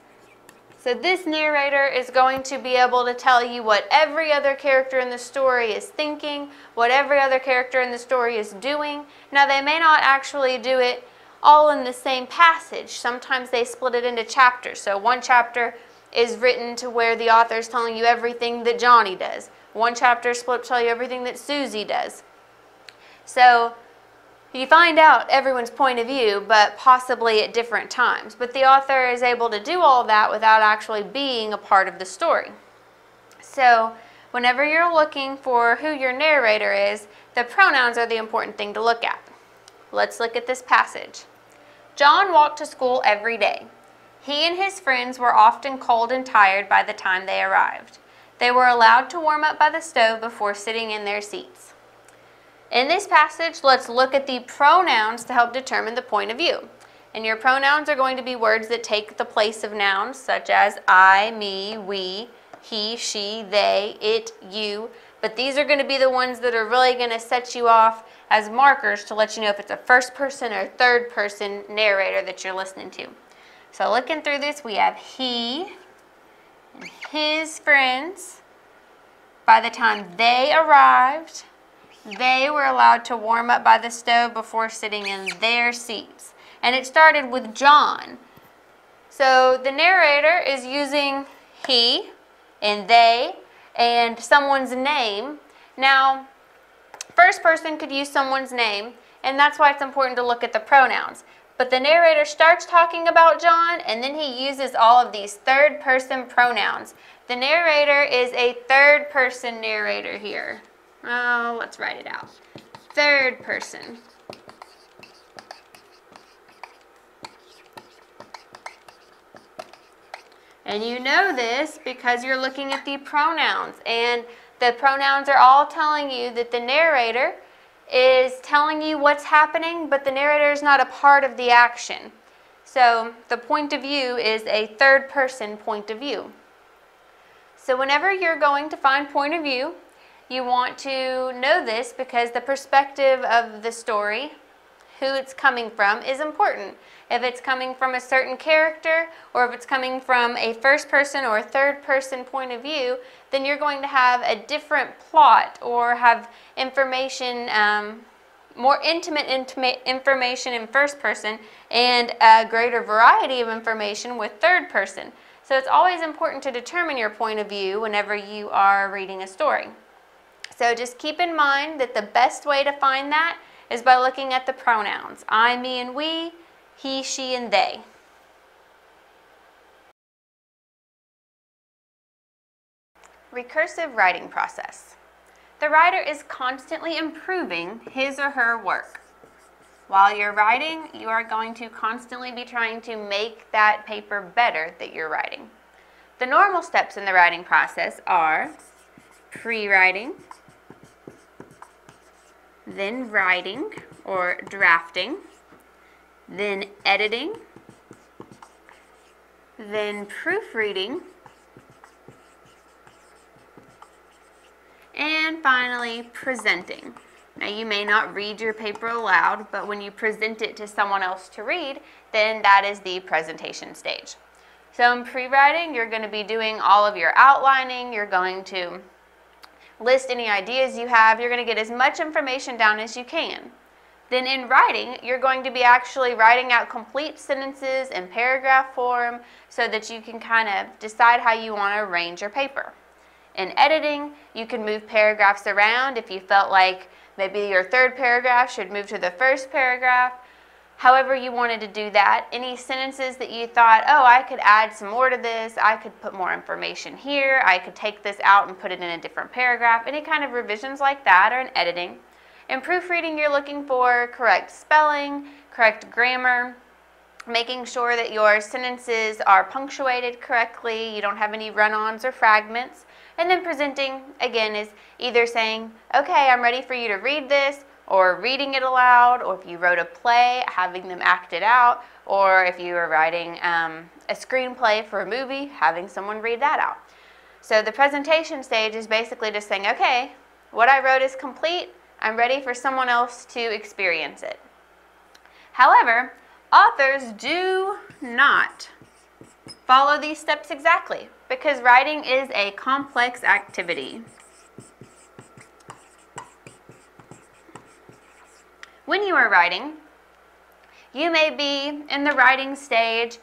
So this narrator is going to be able to tell you what every other character in the story is thinking, what every other character in the story is doing. Now they may not actually do it all in the same passage. Sometimes they split it into chapters. So one chapter is written to where the author is telling you everything that Johnny does. One chapter is split to tell you everything that Susie does. So you find out everyone's point of view, but possibly at different times. But the author is able to do all that without actually being a part of the story. So whenever you're looking for who your narrator is, the pronouns are the important thing to look at. Let's look at this passage. John walked to school every day. He and his friends were often cold and tired by the time they arrived. They were allowed to warm up by the stove before sitting in their seats. In this passage, let's look at the pronouns to help determine the point of view. And your pronouns are going to be words that take the place of nouns, such as I, me, we, he, she, they, it, you. But these are going to be the ones that are really going to set you off as markers to let you know if it's a first person or third person narrator that you're listening to. So looking through this, we have he and his friends. By the time they arrived, they were allowed to warm up by the stove before sitting in their seats. And it started with John. So the narrator is using he and they and someone's name. Now, first person could use someone's name, and that's why it's important to look at the pronouns. But the narrator starts talking about John, and then he uses all of these third person pronouns. The narrator is a third person narrator here. Oh, let's write it out. Third person. And you know this because you're looking at the pronouns. And the pronouns are all telling you that the narrator is telling you what's happening, but the narrator is not a part of the action. So the point of view is a third person point of view. So whenever you're going to find point of view, you want to know this because the perspective of the story, who it's coming from, is important. If it's coming from a certain character or if it's coming from a first person or a third person point of view, then you're going to have a different plot or have information, more intimate information in first person and a greater variety of information with third person. So it's always important to determine your point of view whenever you are reading a story. So just keep in mind that the best way to find that is by looking at the pronouns. I, me, and we, he, she, and they. Recursive writing process. The writer is constantly improving his or her work. While you're writing, you are going to constantly be trying to make that paper better that you're writing. The normal steps in the writing process are pre-writing, then writing or drafting, then editing, then proofreading, and finally presenting. Now, you may not read your paper aloud, but when you present it to someone else to read, then that is the presentation stage. So in pre-writing, you're going to be doing all of your outlining, you're going to list any ideas you have, you're going to get as much information down as you can. Then in writing, you're going to be actually writing out complete sentences in paragraph form so that you can kind of decide how you want to arrange your paper. In editing, you can move paragraphs around if you felt like maybe your third paragraph should move to the first paragraph. However you wanted to do that, any sentences that you thought, oh, I could add some more to this, I could put more information here, I could take this out and put it in a different paragraph, any kind of revisions like that are in editing. In proofreading, you're looking for correct spelling, correct grammar, making sure that your sentences are punctuated correctly, you don't have any run-ons or fragments. And then presenting, again, is either saying, okay, I'm ready for you to read this, or reading it aloud, or if you wrote a play, having them act it out, or if you were writing a screenplay for a movie, having someone read that out. So the presentation stage is basically just saying, okay, what I wrote is complete, I'm ready for someone else to experience it. However, authors do not follow these steps exactly, because writing is a complex activity. When you are writing, you may be in the writing stage,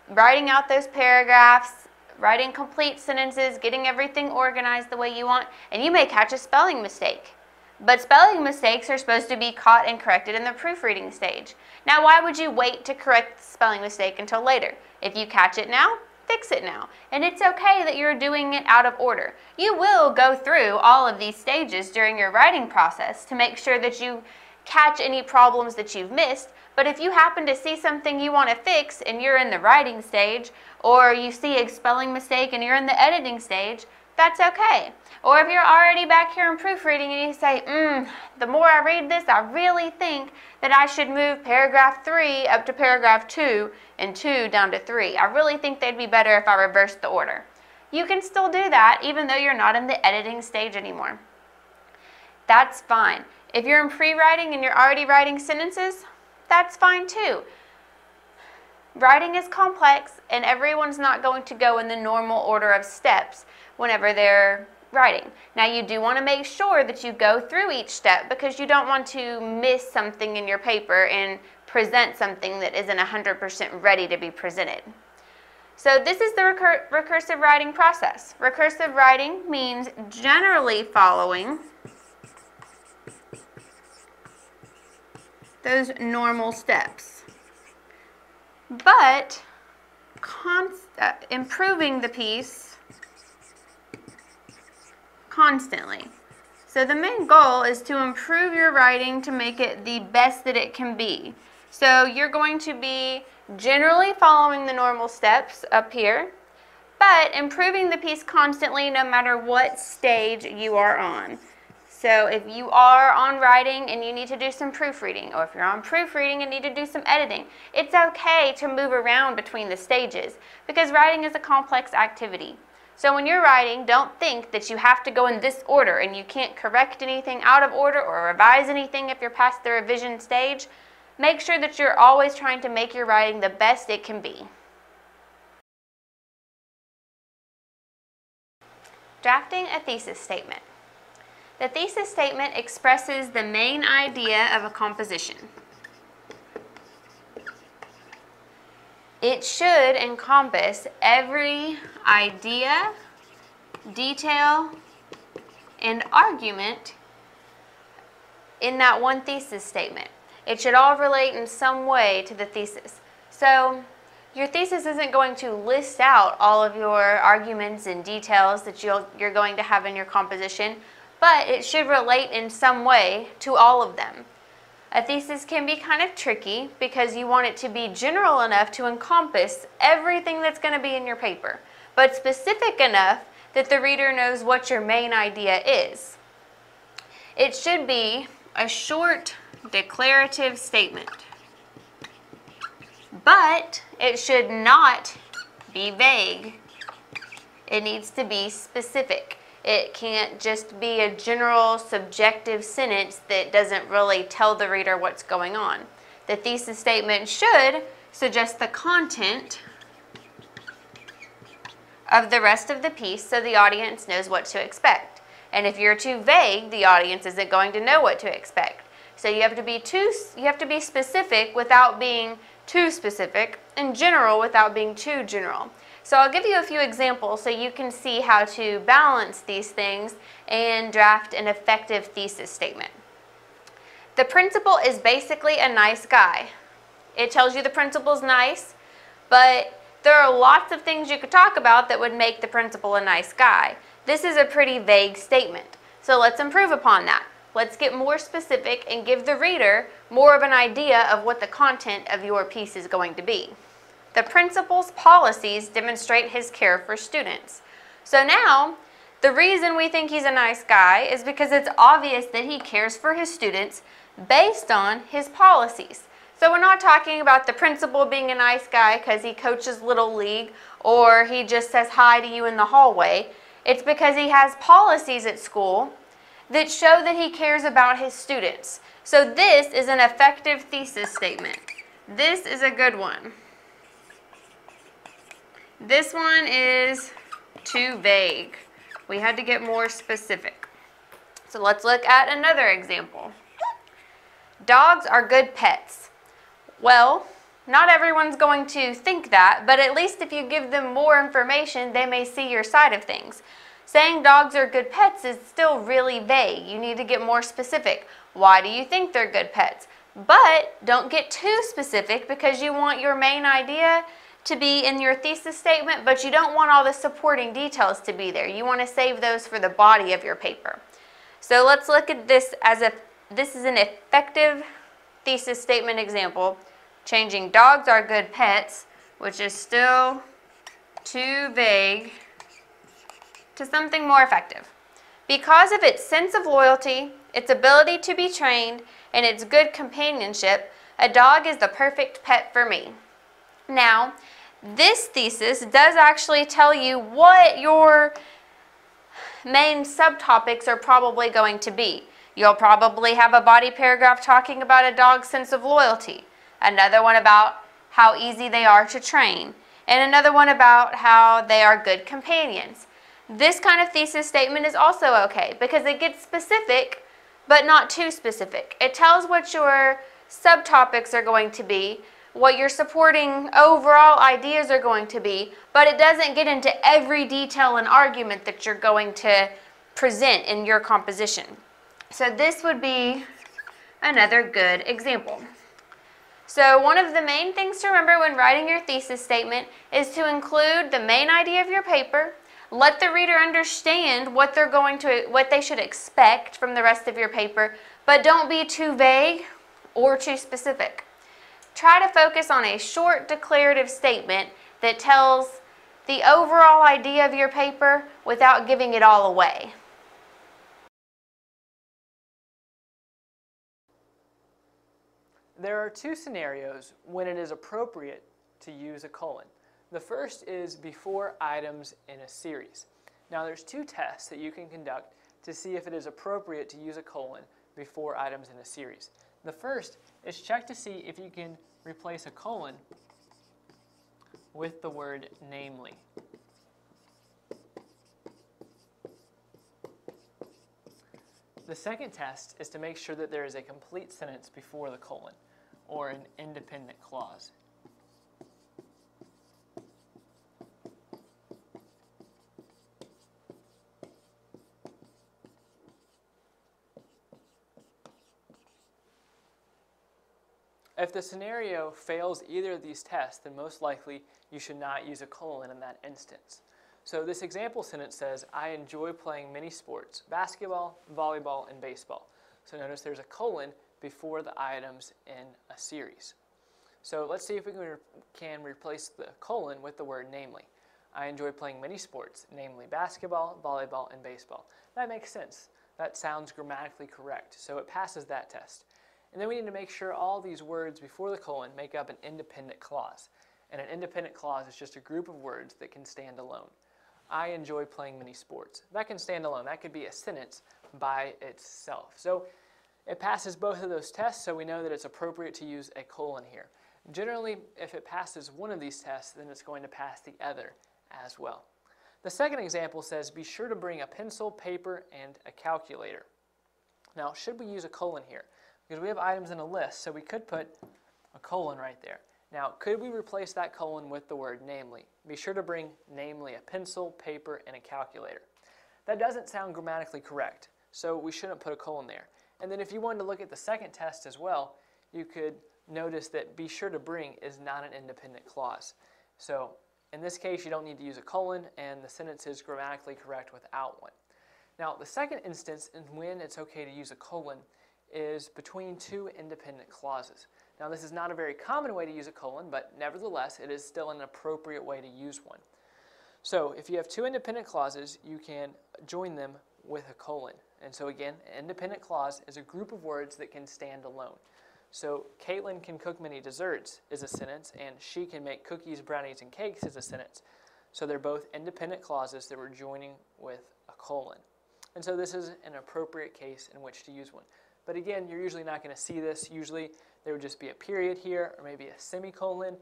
writing out those paragraphs, writing complete sentences, getting everything organized the way you want, and you may catch a spelling mistake. But spelling mistakes are supposed to be caught and corrected in the proofreading stage. Now, why would you wait to correct the spelling mistake until later? If you catch it now, fix it now. And it's okay that you're doing it out of order. You will go through all of these stages during your writing process to make sure that you catch any problems that you've missed. But if you happen to see something you want to fix and you're in the writing stage, or you see a spelling mistake and you're in the editing stage, that's okay. Or if you're already back here in proofreading and you say, the more I read this, I really think that I should move paragraph 3 up to paragraph 2 and 2 down to 3. I really think they'd be better if I reversed the order. You can still do that even though you're not in the editing stage anymore. That's fine. If you're in pre-writing and you're already writing sentences, that's fine too. Writing is complex and everyone's not going to go in the normal order of steps whenever they're writing. Now, you do want to make sure that you go through each step because you don't want to miss something in your paper and present something that isn't 100% ready to be presented. So this is the recursive writing process. Recursive writing means generally following those normal steps, but improving the piece constantly. So the main goal is to improve your writing to make it the best that it can be. So you're going to be generally following the normal steps up here, but improving the piece constantly no matter what stage you are on. So if you are on writing and you need to do some proofreading, or if you're on proofreading and need to do some editing, it's okay to move around between the stages because writing is a complex activity. So when you're writing, don't think that you have to go in this order and you can't correct anything out of order or revise anything if you're past the revision stage. Make sure that you're always trying to make your writing the best it can be. Drafting a thesis statement. The thesis statement expresses the main idea of a composition. It should encompass every idea, detail, and argument in that one thesis statement. It should all relate in some way to the thesis. So your thesis isn't going to list out all of your arguments and details that you're going to have in your composition, but it should relate in some way to all of them. A thesis can be kind of tricky because you want it to be general enough to encompass everything that's going to be in your paper, but specific enough that the reader knows what your main idea is. It should be a short declarative statement, but it should not be vague. It needs to be specific. It can't just be a general subjective sentence that doesn't really tell the reader what's going on. The thesis statement should suggest the content of the rest of the piece so the audience knows what to expect. And if you're too vague, the audience isn't going to know what to expect. So you have to be specific without being too specific, and general without being too general. So I'll give you a few examples so you can see how to balance these things and draft an effective thesis statement. The principal is basically a nice guy. It tells you the principal's nice, but there are lots of things you could talk about that would make the principal a nice guy. This is a pretty vague statement, so let's improve upon that. Let's get more specific and give the reader more of an idea of what the content of your piece is going to be. The principal's policies demonstrate his care for students. So now, the reason we think he's a nice guy is because it's obvious that he cares for his students based on his policies. So we're not talking about the principal being a nice guy because he coaches Little League or he just says hi to you in the hallway. It's because he has policies at school that show that he cares about his students. So this is an effective thesis statement. This is a good one. This one is too vague. We had to get more specific. So let's look at another example. Dogs are good pets. Well, not everyone's going to think that, but at least if you give them more information, they may see your side of things. Saying dogs are good pets is still really vague. You need to get more specific. Why do you think they're good pets? But don't get too specific because you want your main idea to be in your thesis statement, but you don't want all the supporting details to be there. You want to save those for the body of your paper. So let's look at this this is an effective thesis statement example, changing dogs are good pets, which is still too vague, to something more effective. Because of its sense of loyalty, its ability to be trained, and its good companionship, a dog is the perfect pet for me. Now, this thesis does actually tell you what your main subtopics are probably going to be. You'll probably have a body paragraph talking about a dog's sense of loyalty, another one about how easy they are to train, and another one about how they are good companions. This kind of thesis statement is also okay because it gets specific, but not too specific. It tells what your subtopics are going to be, what your supporting overall ideas are going to be, but it doesn't get into every detail and argument that you're going to present in your composition. So this would be another good example. So one of the main things to remember when writing your thesis statement is to include the main idea of your paper, let the reader understand what they should expect from the rest of your paper, but don't be too vague or too specific. Try to focus on a short declarative statement that tells the overall idea of your paper without giving it all away. There are two scenarios when it is appropriate to use a colon. The first is before items in a series. Now there's two tests that you can conduct to see if it is appropriate to use a colon before items in a series. The first is check to see if you can replace a colon with the word namely. The second test is to make sure that there is a complete sentence before the colon, or an independent clause. If the scenario fails either of these tests, then most likely you should not use a colon in that instance. So this example sentence says, I enjoy playing many sports, basketball, volleyball, and baseball. So notice there's a colon before the items in a series. So let's see if we can replace the colon with the word namely. I enjoy playing many sports, namely basketball, volleyball, and baseball. That makes sense. That sounds grammatically correct, so it passes that test. And then we need to make sure all these words before the colon make up an independent clause. And an independent clause is just a group of words that can stand alone. I enjoy playing many sports. That can stand alone. That could be a sentence by itself. So it passes both of those tests, so we know that it's appropriate to use a colon here. Generally, if it passes one of these tests, then it's going to pass the other as well. The second example says, be sure to bring a pencil, paper, and a calculator. Now, should we use a colon here? Because we have items in a list, so we could put a colon right there. Now, could we replace that colon with the word namely? Be sure to bring namely a pencil, paper, and a calculator. That doesn't sound grammatically correct, so we shouldn't put a colon there. And then if you wanted to look at the second test as well, you could notice that be sure to bring is not an independent clause. So in this case, you don't need to use a colon, and the sentence is grammatically correct without one. Now, the second instance in when it's okay to use a colon is between two independent clauses. Now, this is not a very common way to use a colon, but nevertheless, it is still an appropriate way to use one. So if you have two independent clauses, you can join them with a colon. And so again, an independent clause is a group of words that can stand alone. So Caitlin can cook many desserts is a sentence, and she can make cookies, brownies, and cakes is a sentence. So they're both independent clauses that we're joining with a colon. And so this is an appropriate case in which to use one. But again, you're usually not going to see this. Usually there would just be a period here, or maybe a semicolon,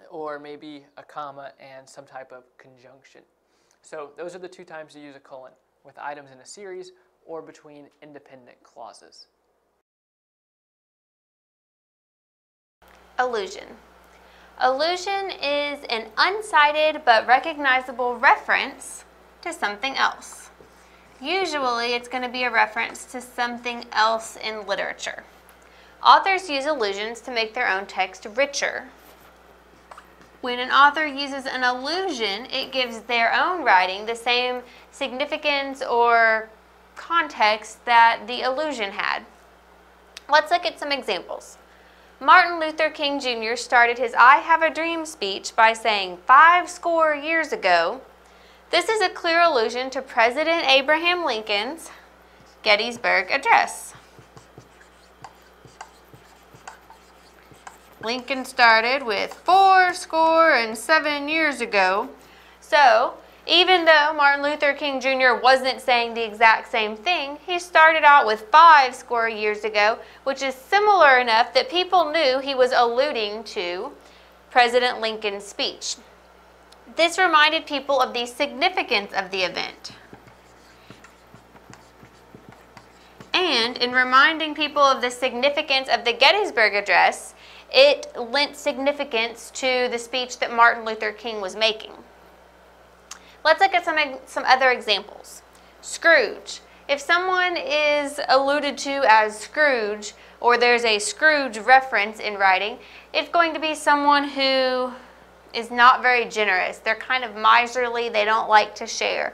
or maybe a comma and some type of conjunction. So those are the two times to use a colon, with items in a series or between independent clauses. Allusion. Allusion is an uncited but recognizable reference to something else. Usually it's going to be a reference to something else in literature. Authors use allusions to make their own text richer. When an author uses an allusion, it gives their own writing the same significance or context that the allusion had. Let's look at some examples. Martin Luther King Jr. started his I Have a Dream speech by saying 50 years ago. This is a clear allusion to President Abraham Lincoln's Gettysburg Address. Lincoln started with 77 years ago. So, even though Martin Luther King Jr. wasn't saying the exact same thing, he started out with 50 years ago, which is similar enough that people knew he was alluding to President Lincoln's speech. This reminded people of the significance of the event. And in reminding people of the significance of the Gettysburg Address, it lent significance to the speech that Martin Luther King was making. Let's look at some other examples. Scrooge. If someone is alluded to as Scrooge, or there's a Scrooge reference in writing, it's going to be someone who is not very generous. They're kind of miserly. They don't like to share.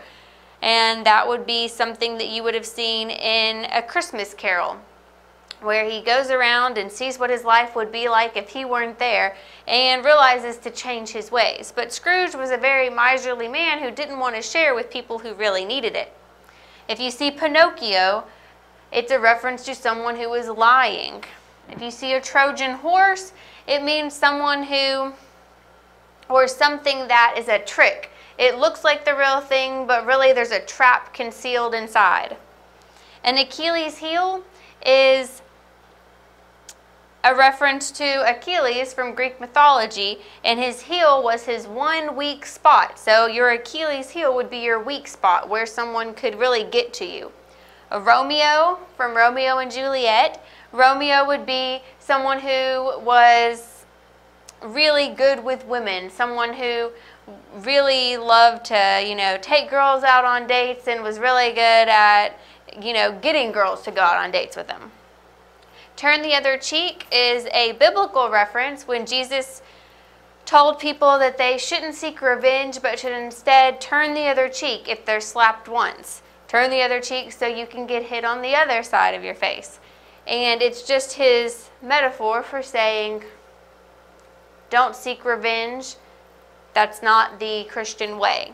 And that would be something that you would have seen in A Christmas Carol, where he goes around and sees what his life would be like if he weren't there and realizes to change his ways. But Scrooge was a very miserly man who didn't want to share with people who really needed it. If you see Pinocchio, it's a reference to someone who is lying. If you see a Trojan horse, it means someone who, or something that is a trick. It looks like the real thing, but really there's a trap concealed inside. An Achilles heel is a reference to Achilles from Greek mythology, and his heel was his one weak spot. So your Achilles heel would be your weak spot, where someone could really get to you. A Romeo from Romeo and Juliet. Romeo would be someone who was really good with women, someone who really loved to, take girls out on dates and was really good at, getting girls to go out on dates with them. Turn the other cheek is a biblical reference when Jesus told people that they shouldn't seek revenge, but should instead turn the other cheek if they're slapped once. Turn the other cheek so you can get hit on the other side of your face. And it's just his metaphor for saying, don't seek revenge. That's not the Christian way.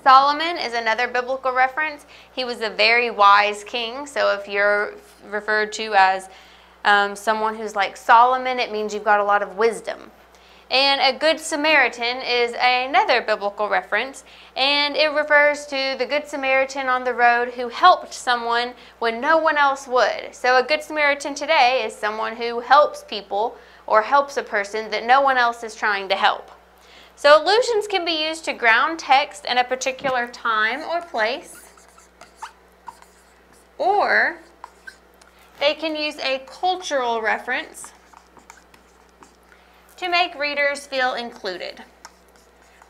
Solomon is another biblical reference. He was a very wise king. So if you're referred to as someone who's like Solomon, it means you've got a lot of wisdom. And a Good Samaritan is another biblical reference, and it refers to the Good Samaritan on the road who helped someone when no one else would. So a Good Samaritan today is someone who helps people or helps a person that no one else is trying to help. So allusions can be used to ground text in a particular time or place, or they can use a cultural reference to make readers feel included.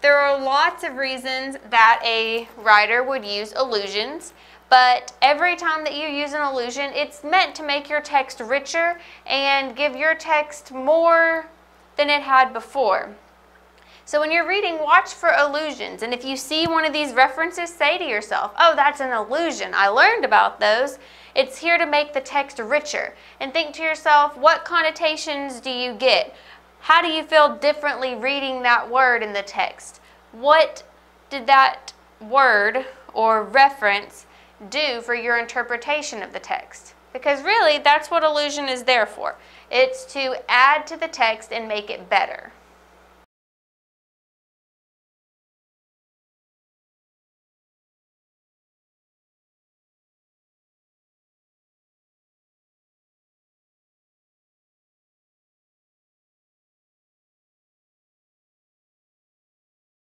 There are lots of reasons that a writer would use allusions, but every time that you use an allusion, it's meant to make your text richer and give your text more than it had before. So when you're reading, watch for allusions, and if you see one of these references, say to yourself, oh, that's an allusion. I learned about those. It's here to make the text richer. And think to yourself, what connotations do you get? How do you feel differently reading that word in the text? What did that word or reference do for your interpretation of the text? Because really, that's what allusion is there for. It's to add to the text and make it better.